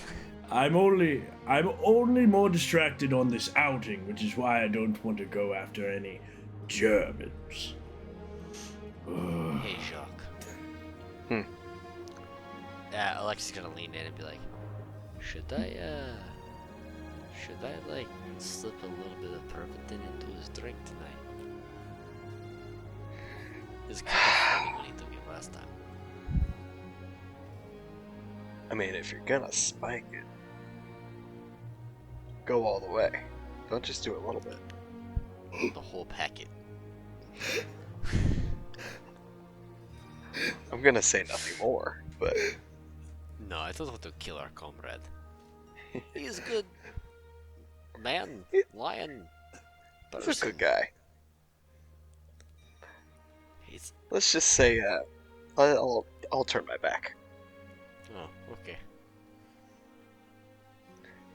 I'm only more distracted on this outing, which is why I don't want to go after any Germans. Ugh. Hey, Jacques. Hmm. Alexis gonna lean in and be like, should I like slip a little bit of Pervitin into his drink tonight? It's kind of funny when he took it last time. I mean, if you're gonna spike it, go all the way. Don't just do a little bit. The whole packet. I'm gonna say nothing more, but No, I don't want to kill our comrade. He's a good man, lion, person. he's a good guy. He's... Let's just say, I'll turn my back. Oh, okay.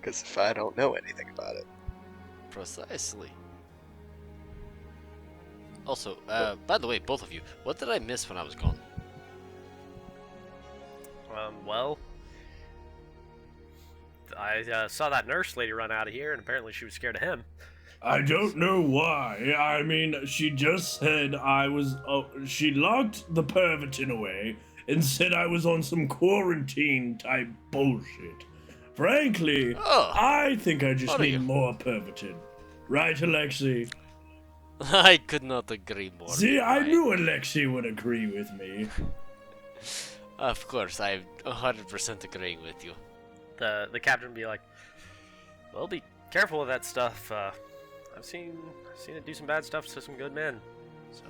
Because if I don't know anything about it. Precisely. Also, by the way, both of you, what did I miss when I was gone? Well, I saw that nurse lady run out of here, and apparently she was scared of him. I don't know why. I mean, she just said I was. She locked the pervitin away and said I was on some quarantine type bullshit. Frankly, Oh, I think I just what are need you? more pervitin. Right, Alexei? I could not agree more. See, I Ryan. knew Alexei would agree with me. Of course, I'm 100% agreeing with you. The captain would be like, "Well, be careful with that stuff. I've seen it do some bad stuff to some good men. So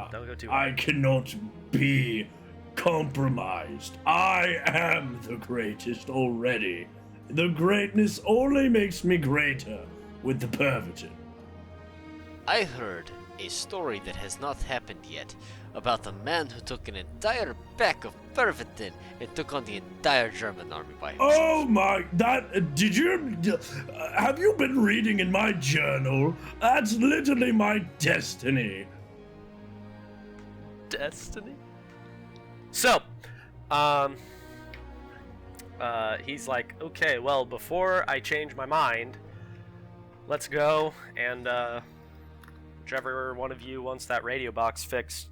don't go too I hard." cannot be compromised. I am the greatest already. The greatness only makes me greater with the pervitin. I heard a story that has not happened yet about a man who took an entire pack of Pervitin and took on the entire German army by himself. Oh my, did you, have you been reading in my journal? That's literally my destiny. Destiny. So, he's like, "Okay, well, before I change my mind, let's go and whichever one of you wants that radio box fixed,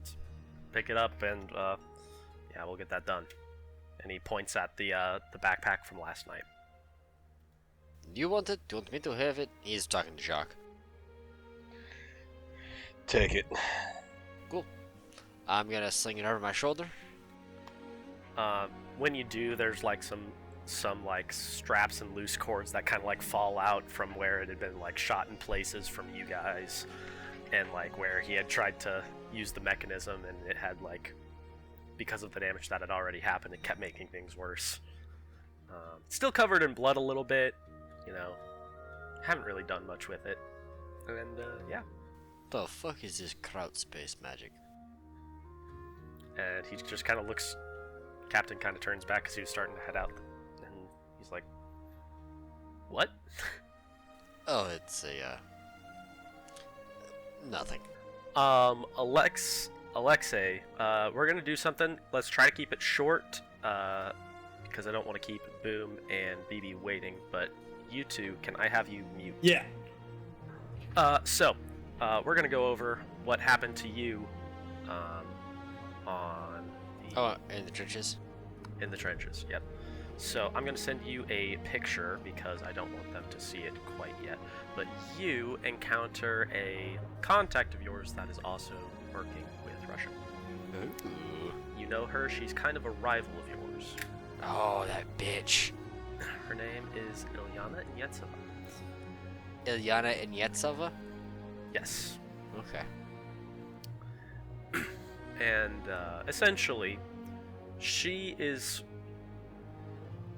pick it up and yeah, we'll get that done." And he points at the backpack from last night. Do you want it? Do you want me to have it? He's talking to Jacques. Take it. Cool. I'm gonna sling it over my shoulder. When you do, there's like some like straps and loose cords that kind of like fall out from where it had been like shot in places from you guys, and like where he had tried to use the mechanism, and it had like, because of the damage that had already happened, it kept making things worse. Still covered in blood a little bit, you know. Haven't really done much with it, and yeah. The fuck is this crowd space magic? And he just kind of looks. Captain kind of turns back because he was starting to head out, and he's like, "What?" Oh, it's a, nothing. Alexei, we're gonna do something. Let's try to keep it short, because I don't want to keep Boom and BB waiting. But you two, can I have you mute? Yeah. So, we're gonna go over what happened to you, on the Oh, in the trenches? in the trenches. Yep. So I'm gonna send you a picture because I don't want them to see it quite yet. But you encounter a contact of yours that is also working with Russia. Ooh. You know her. She's kind of a rival of yours. Oh, that bitch. Her name is Ilyana Inyetsova. Ilyana Inyetsova? Yes. Okay. And essentially, she is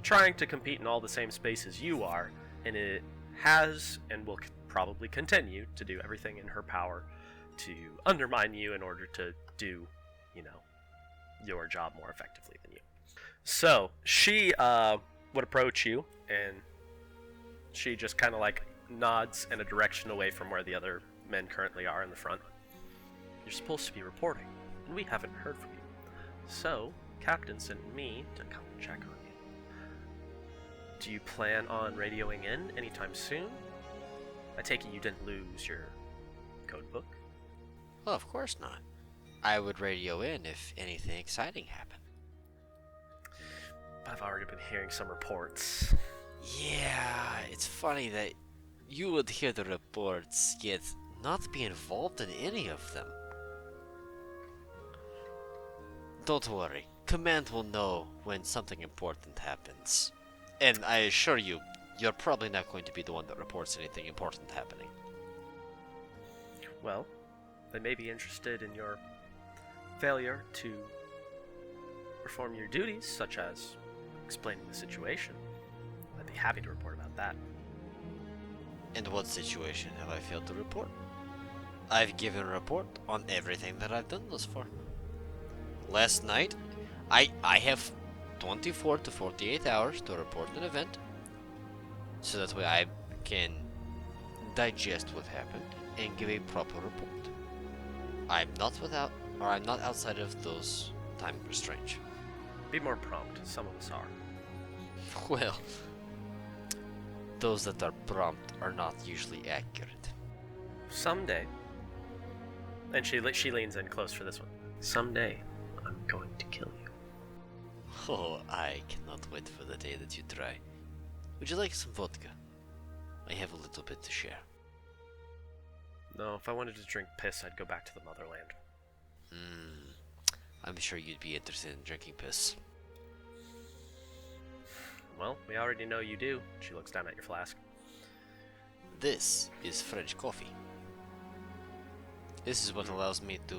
trying to compete in all the same spaces you are, and it has and will probably continue to do everything in her power to undermine you in order to do, you know, your job more effectively than you. So she would approach you, and she just kind of like nods in a direction away from where the other men currently are in the front. "You're supposed to be reporting, and we haven't heard from you. So, Captain sent me to come check on you. Do you plan on radioing in anytime soon? I take it you didn't lose your code book?" Well, of course not. I would radio in if anything exciting happened. But I've already been hearing some reports. Yeah, it's funny that you would hear the reports, yet not be involved in any of them. Don't worry, Command will know when something important happens. And I assure you, you're probably not going to be the one that reports anything important happening. Well, they may be interested in your failure to perform your duties, such as explaining the situation, I'd be happy to report about that. And what situation have I failed to report? I've given a report on everything that I've done thus far. Last night, I have 24 to 48 hours to report an event, so that way I can digest what happened and give a proper report. I'm not outside of those time restraints. Be more prompt. Some of us are. Well, those that are prompt are not usually accurate. Someday, and she leans in close for this one. Someday, I'm going to kill you. Oh, I cannot wait for the day that you try. Would you like some vodka? I have a little bit to share. No, if I wanted to drink piss, I'd go back to the motherland. I'm sure you'd be interested in drinking piss. Well, we already know you do. She looks down at your flask. This is French coffee. This is what allows me to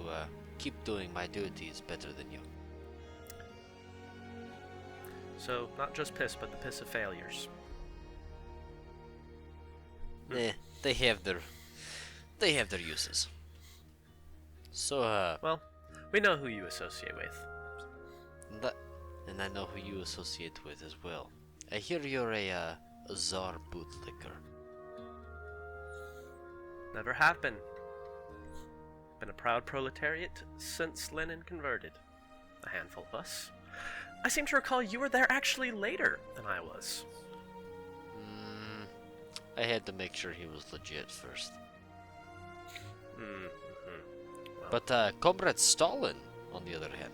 keep doing my duties better than you. So, not just piss, but the piss of failures. They have their uses. So, Well, we know who you associate with. and I know who you associate with as well. I hear you're a Tsar bootlicker. Never have been. Been a proud proletariat since Lenin converted. A handful of us. I seem to recall you were there actually later than I was. I had to make sure he was legit first. Well, But Comrade Stalin, on the other hand.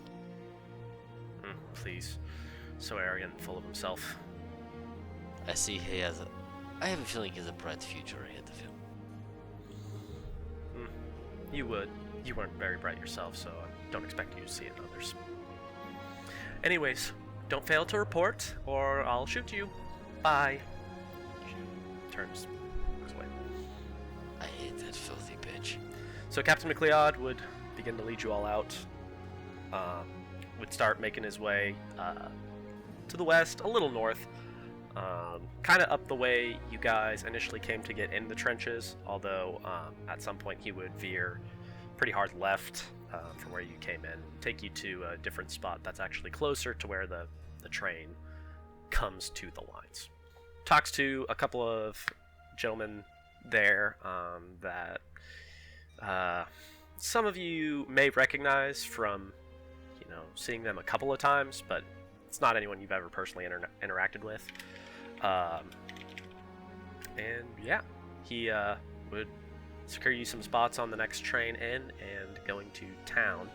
please. So arrogant and full of himself. I see I have a feeling he has a bright future ahead of him. You would. You weren't very bright yourself, so I don't expect you to see it in others. Anyways, don't fail to report, or I'll shoot you. Bye. She turns, looks away. I hate that filthy bitch. So Captain McLeod would begin to lead you all out. Would start making his way to the west, a little north, kind of up the way you guys initially came to get in the trenches, although at some point he would veer pretty hard left from where you came in, take you to a different spot that's actually closer to where the train comes to the lines. Talks to a couple of gentlemen there that some of you may recognize from, seeing them a couple of times, but it's not anyone you've ever personally interacted with. And yeah, he would secure you some spots on the next train in and going to town.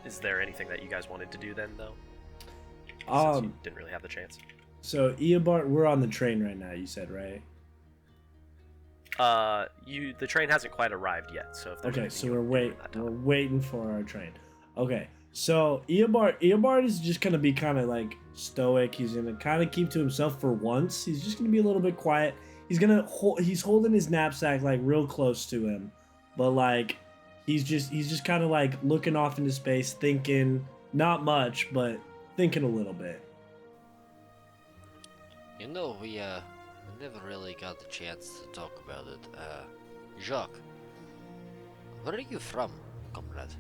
Is there anything that you guys wanted to do then, though? Since you didn't really have the chance. So Eobard, we're on the train right now. You said, right? The train hasn't quite arrived yet. So if there's Okay, anything so you we're wanna do in that time. waiting for our train. Okay, so Eobard is just gonna be kind of like stoic. He's gonna kind of keep to himself for once. He's just gonna be a little bit quiet. He's holding his knapsack like real close to him, but like he's just kind of like looking off into space, thinking not much, but thinking a little bit. We never really got the chance to talk about it. Jacques, where are you from, comrade?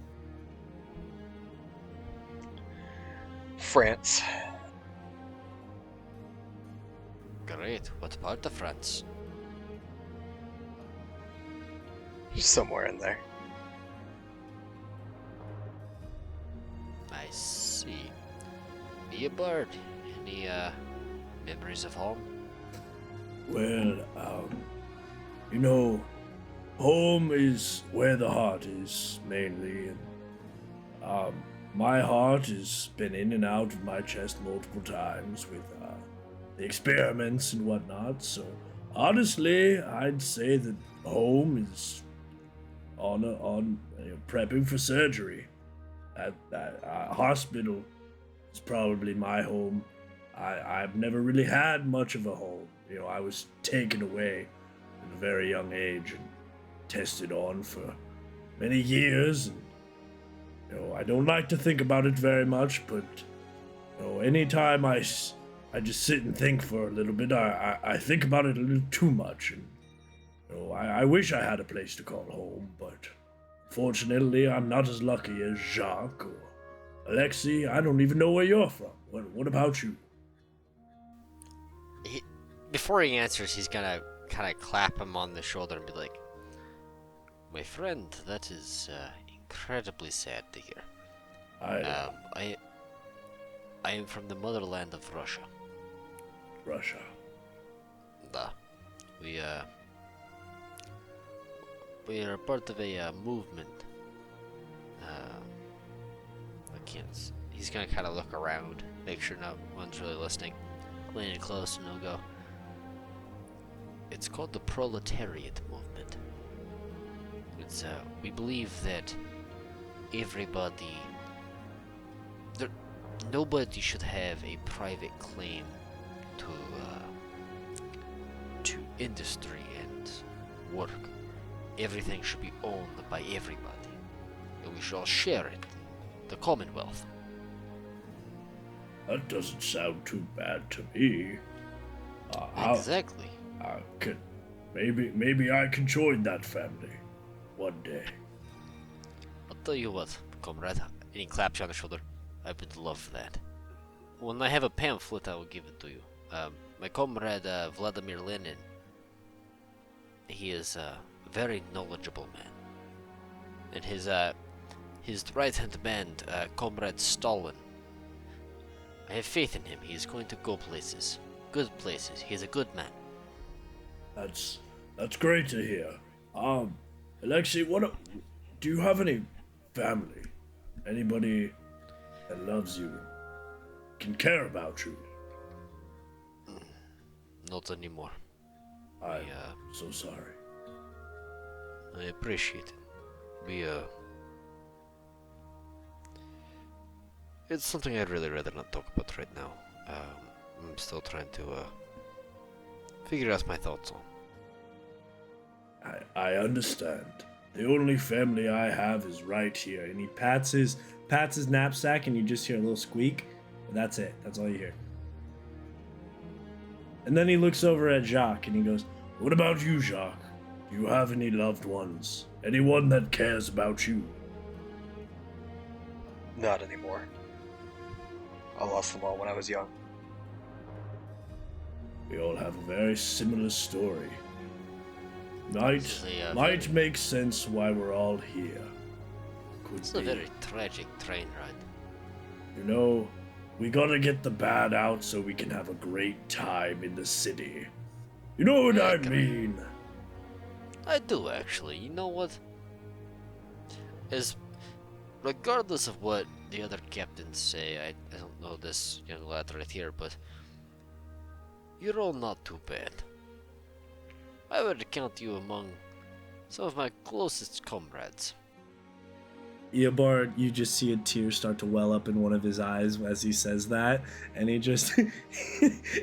France. Great. What part of France? Somewhere in there. I see. Be a bird. Any memories of home? Well, home is where the heart is, mainly. And, my heart has been in and out of my chest multiple times with the experiments and whatnot. So, honestly, I'd say that home is on prepping for surgery. That hospital is probably my home. I've never really had much of a home. I was taken away at a very young age and tested on for many years. And I don't like to think about it very much, but anytime I just sit and think for a little bit, I think about it a little too much, and I wish I had a place to call home, but fortunately, I'm not as lucky as Jacques or Alexei. I don't even know where you're from. What about you? Before he answers, he's gonna kind of clap him on the shoulder and be like, "My friend, that is incredibly sad to hear. I am from the motherland of Russia. Russia. Da. We are part of a movement. I can't. He's gonna kind of look around, make sure no one's really listening. Lean in close, and he'll go. It's called the proletariat movement. It's we believe that everybody, nobody should have a private claim to industry and work. Everything should be owned by everybody, and we should all share it. The Commonwealth. That doesn't sound too bad to me. Exactly. Maybe I can join that family one day. I'll tell you what, comrade. And he claps you on the shoulder. I would love that. When I have a pamphlet, I will give it to you. My comrade Vladimir Lenin. He is a very knowledgeable man, and his right-hand man, Comrade Stalin. I have faith in him. He is going to go places, good places. He is a good man. That's great to hear. Alexei, do you have any family? Anybody that loves you, can care about you? Not anymore. I'm so sorry. I appreciate it. It's something I'd really rather not talk about right now. I'm still trying to figure out my thoughts on. I understand. The only family I have is right here, and he pats his knapsack, and you just hear a little squeak. And that's it. That's all you hear. And then he looks over at Jacques, and he goes, "What about you, Jacques? Do you have any loved ones? Anyone that cares about you?" Not anymore. I lost them all when I was young. We all have a very similar story. Might make sense why we're all here. It's a very tragic train ride. We gotta get the bad out so we can have a great time in the city. You know what I mean? I do, actually. You know what? Regardless of what the other captains say, I don't know this young lad right here, but you're all not too bad. I would count you among some of my closest comrades. Eobard, you just see a tear start to well up in one of his eyes as he says that, and he just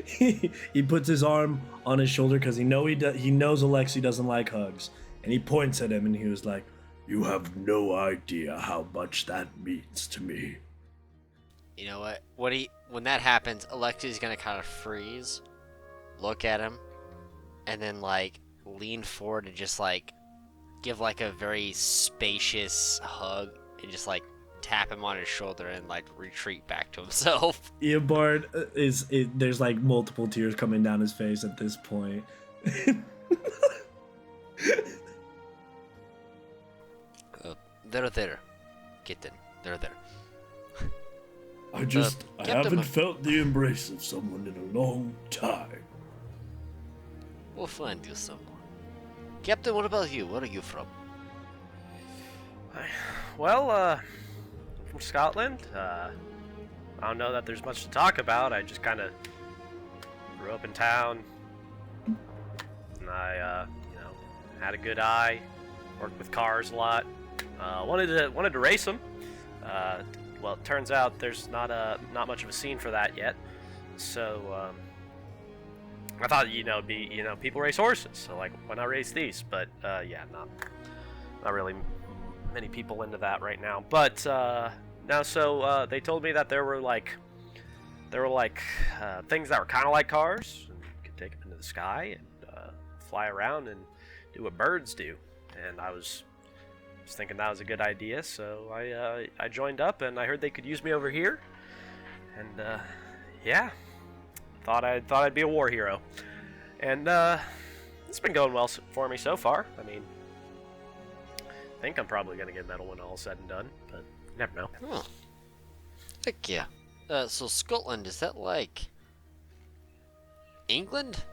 he puts his arm on his shoulder because he knows Alexei doesn't like hugs, and he points at him and he was like, "You have no idea how much that means to me." You know what? When that happens, Alexei's gonna kind of freeze, look at him, and then lean forward and just give a very spacious hug and just tap him on his shoulder and retreat back to himself. Eobard there's multiple tears coming down his face at this point. They're there, kitten. They're there. I haven't felt the embrace of someone in a long time. We'll find you someone. Captain, what about you? Where are you from? From Scotland. I don't know that there's much to talk about. I just kind of grew up in town. And I, had a good eye. Worked with cars a lot. Wanted to race them. Well, it turns out there's not much of a scene for that yet. So I thought people race horses. So why not race these? But not really many people into that right now. But now, so they told me that there were things that were kind of like cars, and you could take them into the sky and fly around and do what birds do. And I was thinking that was a good idea, so I joined up, and I heard they could use me over here, and yeah, thought I'd be a war hero, and it's been going well for me so far. I mean, I think I'm probably gonna get a medal when all's said and done, but you never know. Oh. Heck yeah. So Scotland, is that like England?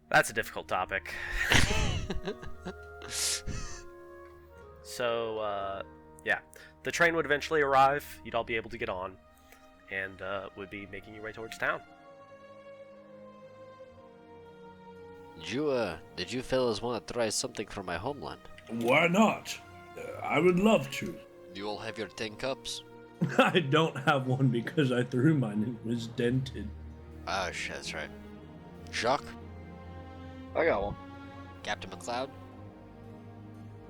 That's a difficult topic. So, yeah. The train would eventually arrive, you'd all be able to get on, and would be making your way towards town. Did you fellas want to try something from my homeland? Why not? I would love to. You all have your tin cups? I don't have one because I threw mine and it was dented. Ah, shit, that's right. Jacques? I got one. Captain McLeod?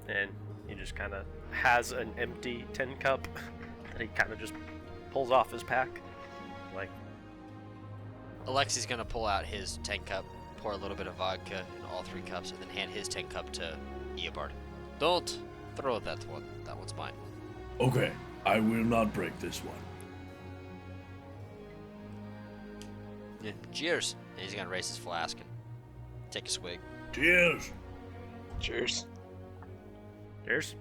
And he just kind of has an empty tin cup that he kind of just pulls off his pack. Like, Alexi's gonna pull out his tin cup, pour a little bit of vodka in all 3 cups, and then hand his tin cup to Eobard. Don't throw that one. That one's mine. Okay, I will not break this one. Yeah. Cheers. And he's gonna raise his flask and take a swig. Cheers. Cheers. cheers.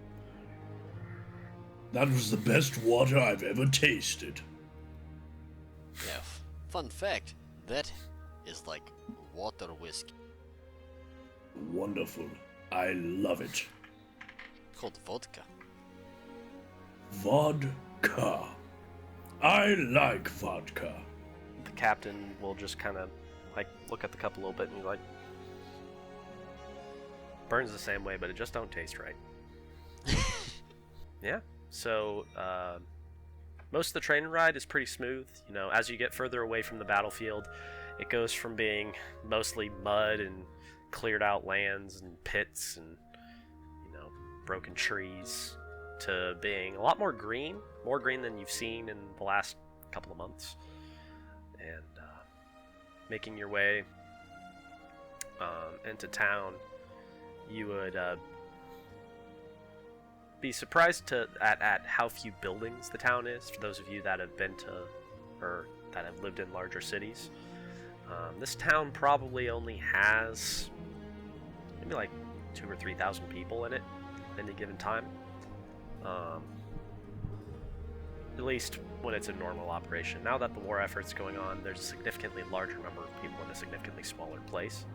That was the best water I've ever tasted. Yeah. Fun fact, that is like water whiskey. Wonderful. I love it. Called vodka. Vodka. I like vodka. The captain will just kind of like look at the cup a little bit and he's like, burns the same way, but it just don't taste right. Yeah. So most of the train ride is pretty smooth. You know, as you get further away from the battlefield, it goes from being mostly mud and cleared out lands and pits and, you know, broken trees, to being a lot more green than you've seen in the last couple of months. And making your way into town, you would be surprised at how few buildings the town is, for those of you that have been to, or that have lived in larger cities. This town probably only has maybe like 2,000 or 3,000 people in it at any given time. At least when it's a normal operation. Now that the war effort's going on, there's a significantly larger number of people in a significantly smaller place.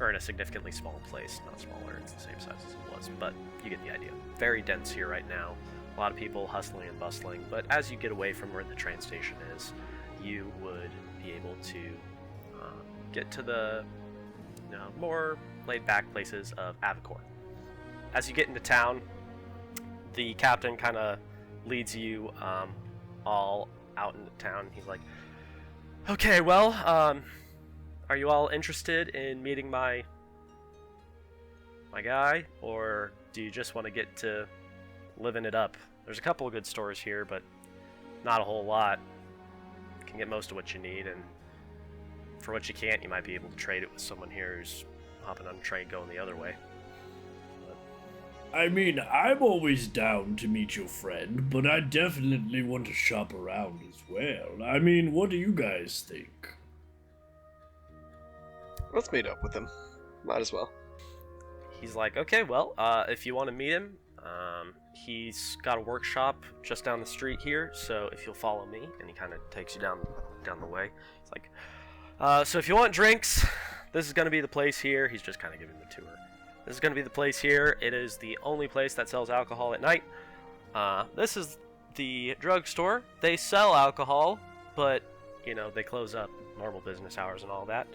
Or in a significantly small place, not smaller, it's the same size as it was, but you get the idea. Very dense here right now, a lot of people hustling and bustling, but as you get away from where the train station is, you would be able to get to the more laid-back places of Avicor. As you get into town, the captain kind of leads you all out into town. He's like, okay, well, are you all interested in meeting my guy, or do you just want to get to living it up? There's a couple of good stores here, but not a whole lot. You can get most of what you need, and for what you can't, you might be able to trade it with someone here who's hopping on a train going the other way. I mean, I'm always down to meet your friend, but I definitely want to shop around as well. I mean, what do you guys think? Let's meet up with him. Might as well. He's like, okay, well, if you want to meet him, he's got a workshop just down the street here, so if you'll follow me, and he kind of takes you down the way. He's like, so if you want drinks, this is going to be the place here. He's just kind of giving the tour. This is going to be the place here. It is the only place that sells alcohol at night. This is the drugstore. They sell alcohol, but, you know, they close up normal business hours and all that.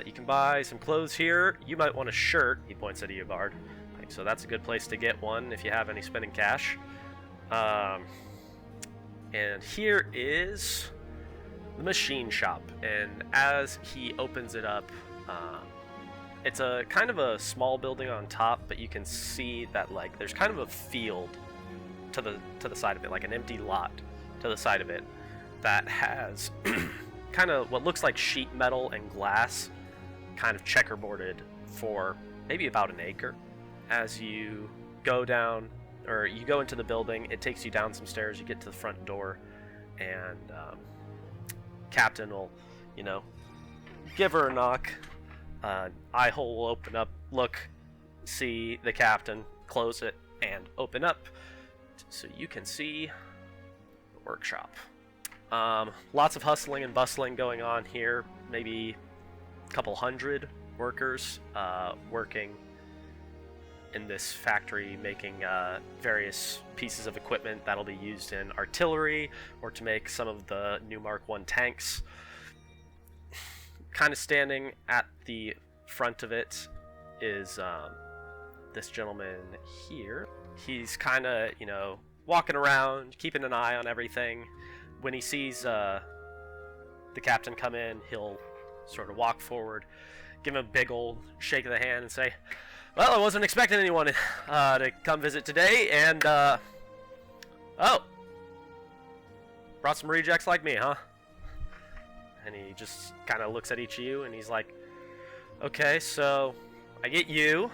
You can buy some clothes here. You might want a shirt. He points at Eobard. Like, so that's a good place to get one if you have any spending cash. And here is the machine shop. And as he opens it up, It's a kind of a small building on top, but you can see that like there's kind of a field to the side of it, like an empty lot to the side of it that has kind of what looks like sheet metal and glass kind of checkerboarded for maybe about an acre. As you go down, or you go into the building, it takes you down some stairs, you get to the front door, and Captain will, give her a knock. Eye hole will open up, look, see the captain, close it, and open up so you can see the workshop. Lots of hustling and bustling going on here. Maybe a couple hundred workers working in this factory, making various pieces of equipment that'll be used in artillery or to make some of the new Mark I tanks. Kind of standing at the front of it is this gentleman here. He's kind of, walking around, keeping an eye on everything. When he sees the captain come in, he'll sort of walk forward, give him a big old shake of the hand and say, "Well, I wasn't expecting anyone to come visit today, and, oh, brought some rejects like me, huh?" And he just kind of looks at each of you, and he's like, "Okay, so I get you.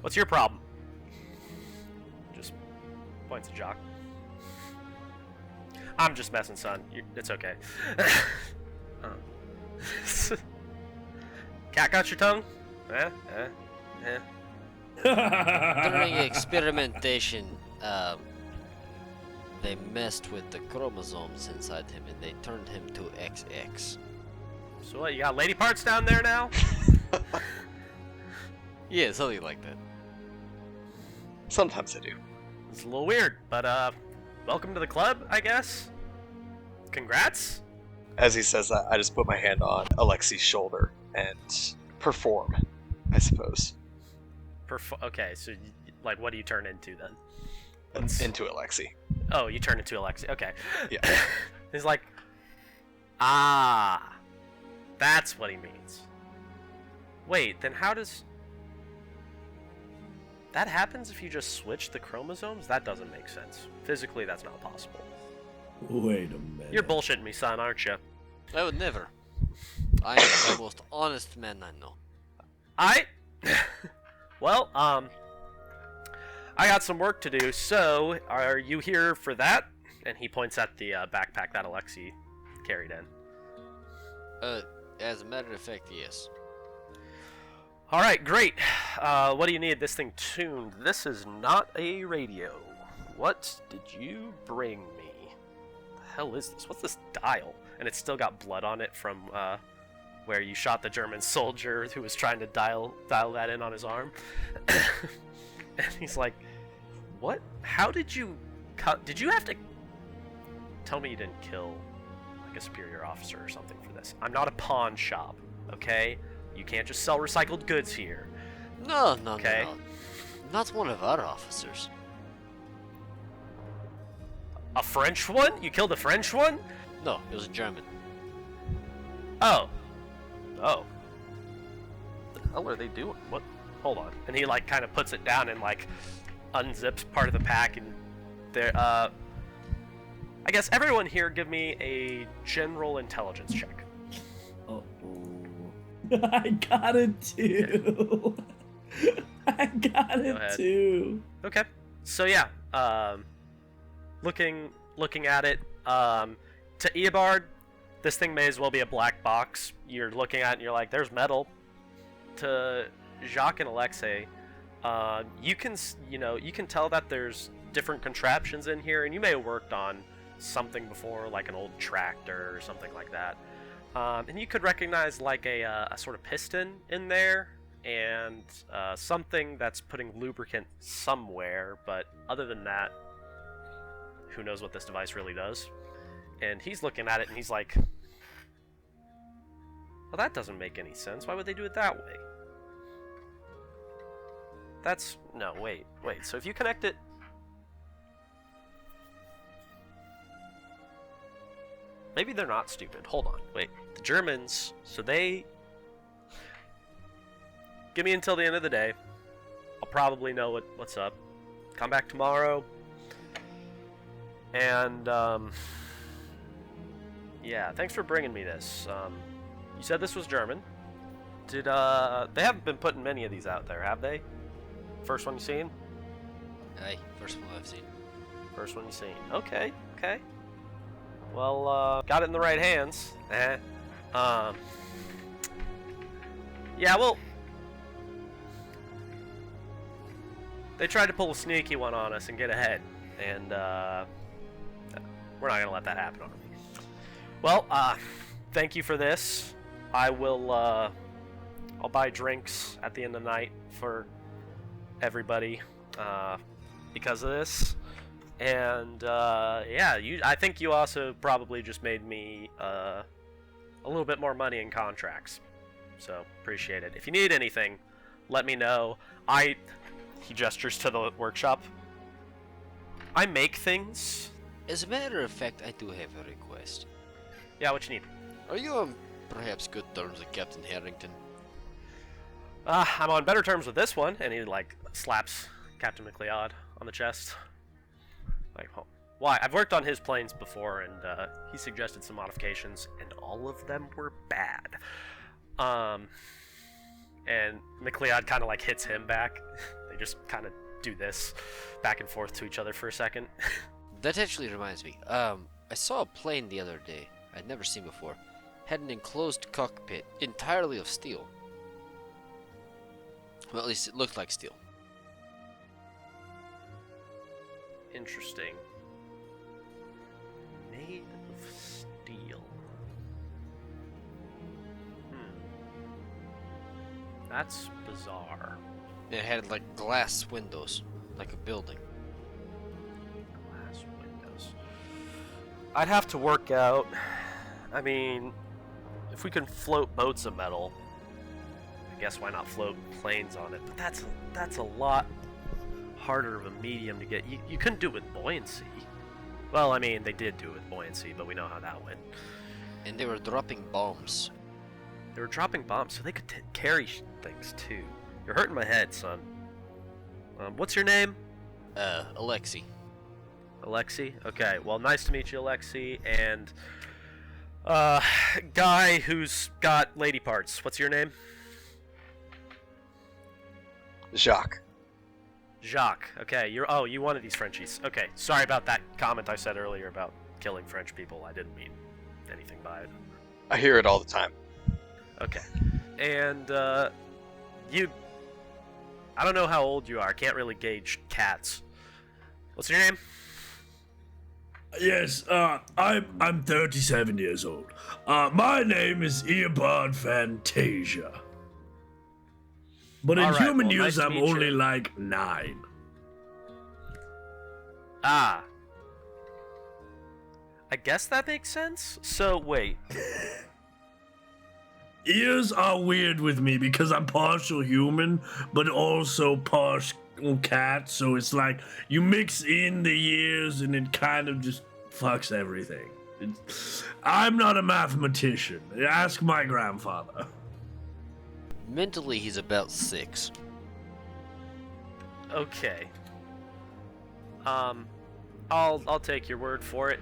What's your problem?" Just points at Jock. "I'm just messing, son. It's okay." Cat got your tongue? During experimentation, they messed with the chromosomes inside him and they turned him to XX. So what, you got lady parts down there now? Yeah, something like that. Sometimes I do. It's a little weird, but welcome to the club, I guess. Congrats. As he says that, I just put my hand on Alexi's shoulder and perform, I suppose. Okay, so like, what do you turn into then? Into Alexi. Oh, you turn into Alexi. Okay. Yeah. He's like, ah, that's what he means. Wait, then how does that happens if you just switch the chromosomes? That doesn't make sense. Physically, that's not possible. Wait a minute. You're bullshitting me, son, aren't you? I would never. I am the most honest man I know. Well, I got some work to do, so are you here for that? And he points at the backpack that Alexi carried in. As a matter of fact, yes. Alright, great. What do you need this thing tuned? This is not a radio. What did you bring me? The hell is this? What's this dial? And it's still got blood on it from where you shot the German soldier who was trying to dial that in on his arm. And he's like, "What? How did you cut? Did you have to tell me you didn't kill like a superior officer or something for this? I'm not a pawn shop, okay? You can't just sell recycled goods here." No, Okay. no. Not one of our officers. A French one? You killed a French one? No, it was a German. Oh. What the hell are they doing? What? Hold on. And he like kind of puts it down and like unzips part of the pack, and there I guess everyone here give me a general intelligence check. Oh. I got it too. I got it ahead. too. Okay. So yeah, looking at it, to Eobard, this thing may as well be a black box. You're looking at it and you're like, there's metal. To Jacques and Alexei, you can tell that there's different contraptions in here, and you may have worked on something before, like an old tractor or something like that. And you could recognize like a sort of piston in there, and something that's putting lubricant somewhere, but other than that, who knows what this device really does. And he's looking at it and he's like, well, that doesn't make any sense. Why would they do it that way? No, wait. So if you connect it... Maybe they're not stupid. Hold on. Wait. The Germans, so they give me until the end of the day. I'll probably know what's up. Come back tomorrow. And, yeah, thanks for bringing me this. You said this was German. They haven't been putting many of these out there, have they? First one you seen? Aye, first one I've seen. First one you seen. Okay. Well, got it in the right hands. Yeah, well, they tried to pull a sneaky one on us and get ahead, and we're not gonna let that happen on me. Well, thank you for this. I will, I'll buy drinks at the end of the night for everybody, because of this. And, yeah, I think you also probably just made me, a little bit more money in contracts. So, appreciate it. If you need anything, let me know. He gestures to the workshop. I make things. As a matter of fact, I do have a request. Yeah, what you need? Are you on perhaps good terms with Captain Harrington? I'm on better terms with this one. And he, like, slaps Captain McLeod on the chest. Like, oh, why? I've worked on his planes before, and he suggested some modifications, and all of them were bad. And McLeod kind of like hits him back. They just kind of do this back and forth to each other for a second. That actually reminds me. I saw a plane the other day I'd never seen before. Had an enclosed cockpit entirely of steel. Well, at least it looked like steel. Interesting. Made of steel. That's bizarre. It had like glass windows, like a building. Glass windows. I'd have to work out. I mean, if we can float boats of metal, I guess why not float planes on it? But that's a lot harder of a medium to get. You couldn't do it with buoyancy. Well, I mean, they did do it with buoyancy, but we know how that went. And they were dropping bombs. They were dropping bombs, so they could carry things too. You're hurting my head, son. What's your name? Alexi. Alexi? Okay, well, nice to meet you, Alexi. And, guy who's got lady parts. What's your name? Jacques. Jacques. Okay, you one of these Frenchies. Okay, sorry about that comment I said earlier about killing French people. I didn't mean anything by it. I hear it all the time. Okay. And, I don't know how old you are. I can't really gauge cats. What's your name? Yes, I'm 37 years old. My name is Eobard Fantasia. But in All right, human well, years, nice to I'm meet only you. like 9. Ah. I guess that makes sense. So, wait. Ears are weird with me because I'm partial human, but also partial cat, so it's like you mix in the ears and it kind of just fucks everything. I'm not a mathematician. Ask my grandfather. Mentally, he's about 6. Okay. I'll take your word for it.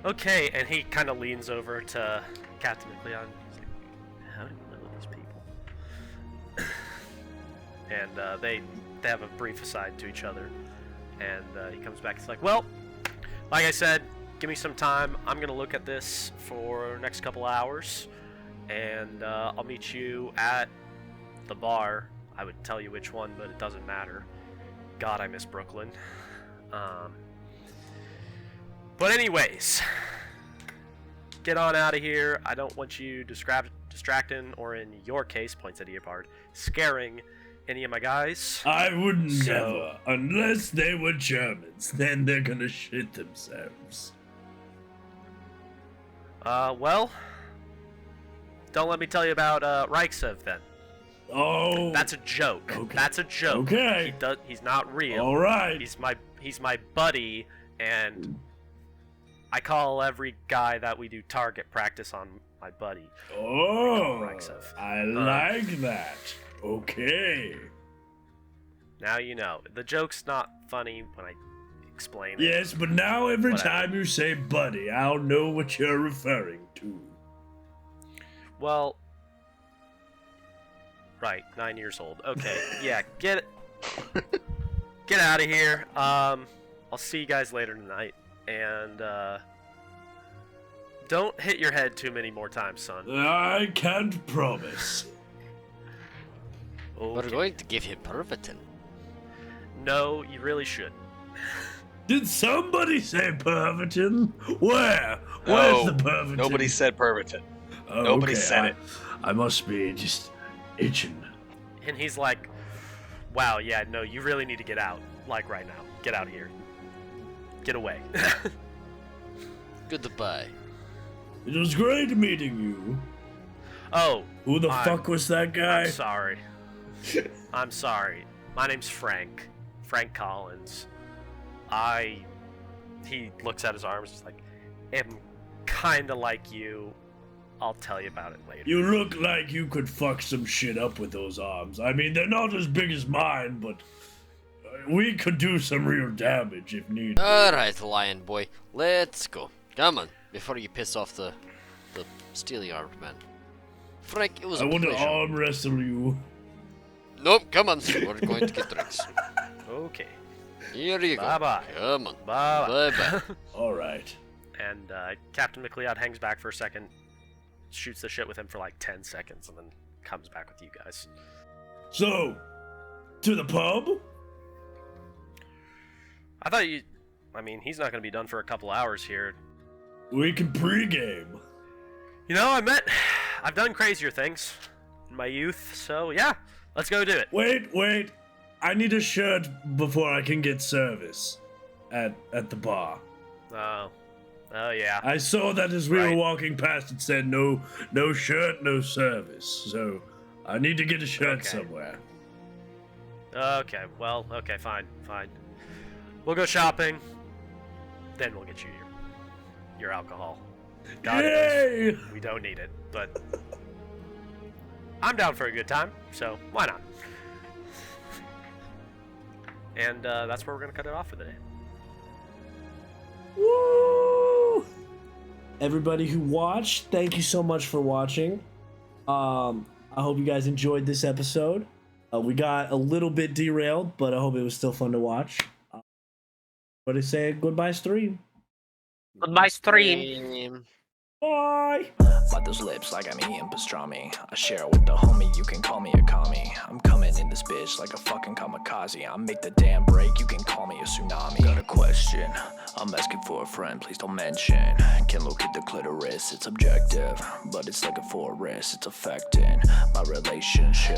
Okay, and he kind of leans over to Captain McLeod. He's like, how do you know these people? And they have a brief aside to each other. And he comes back. He's like, well, like I said, give me some time. I'm going to look at this for the next couple hours. And I'll meet you at the bar. I would tell you which one, but it doesn't matter. God, I miss Brooklyn. But anyways, get on out of here. I don't want you distracting, or in your case, points at Eobard, scaring any of my guys. I would never, unless they were Germans. Then they're gonna shit themselves. Well, don't let me tell you about Reichsev then. Oh, That's a joke. Okay. That's a joke. Okay. He's not real. all right. He's my buddy, and I call every guy that we do target practice on my buddy. Oh, Rexef. I like that. Okay. Now you know. The joke's not funny when I explain it. Yes, but now every Whatever. time you say buddy, I'll know what you're referring to. Well, right, 9 years old. Okay, yeah, get out of here. I'll see you guys later tonight, and don't hit your head too many more times, son. I can't promise. We're Okay. going to give him Pervitin. No, you really should. Did somebody say Pervitin? Where? Where's the Pervitin? Nobody said Pervitin. Oh, Nobody okay, said it. I must be just itching. And he's like, wow, yeah, no, you really need to get out. Like right now. Get out of here. Get away. Goodbye. It was great meeting you. Oh, Who the I'm- fuck was that guy? I'm sorry. I'm sorry. My name's Frank. Frank Collins. He looks at his arms, he's like, am kinda like you. I'll tell you about it later. You look like you could fuck some shit up with those arms. I mean, they're not as big as mine, but we could do some real damage if needed. Alright, lion boy. Let's go. Come on, before you piss off the steely armed man. Frank, it was I a want to pleasure. arm wrestle you. Nope, come on, we're going to get drinks. Okay. Here you go. Bye-bye. Come on. Bye. Bye-bye. All right. And Captain McLeod hangs back for a second, shoots the shit with him for like 10 seconds, and then comes back with you guys. So, to the pub? I thought you... I mean, he's not going to be done for a couple hours here. We can pregame. You know, I've done crazier things in my youth, so yeah, let's go do it. Wait. I need a shirt before I can get service at the bar. Oh yeah. I saw that as we were Right. walking past. It said no shirt, no service. So I need to get a shirt Okay. somewhere. Okay, well, okay, fine. We'll go shopping, then we'll get you your alcohol. God Yay! knows we don't need it, but I'm down for a good time, so why not? And that's where we're gonna cut it off for the day. Woo! Everybody who watched, thank you so much for watching. I hope you guys enjoyed this episode. We got a little bit derailed, but I hope it was still fun to watch. But I say goodbye, stream. Goodbye, stream. Bye. Bite those lips like I'm eating pastrami. I share it with the homie, you can call me a commie. I'm coming in this bitch like a fucking kamikaze. I make the damn break, you can call me a tsunami. Got a question, I'm asking for a friend, please don't mention. Can locate the clitoris, it's objective, but it's like a forest, it's affecting my relationship.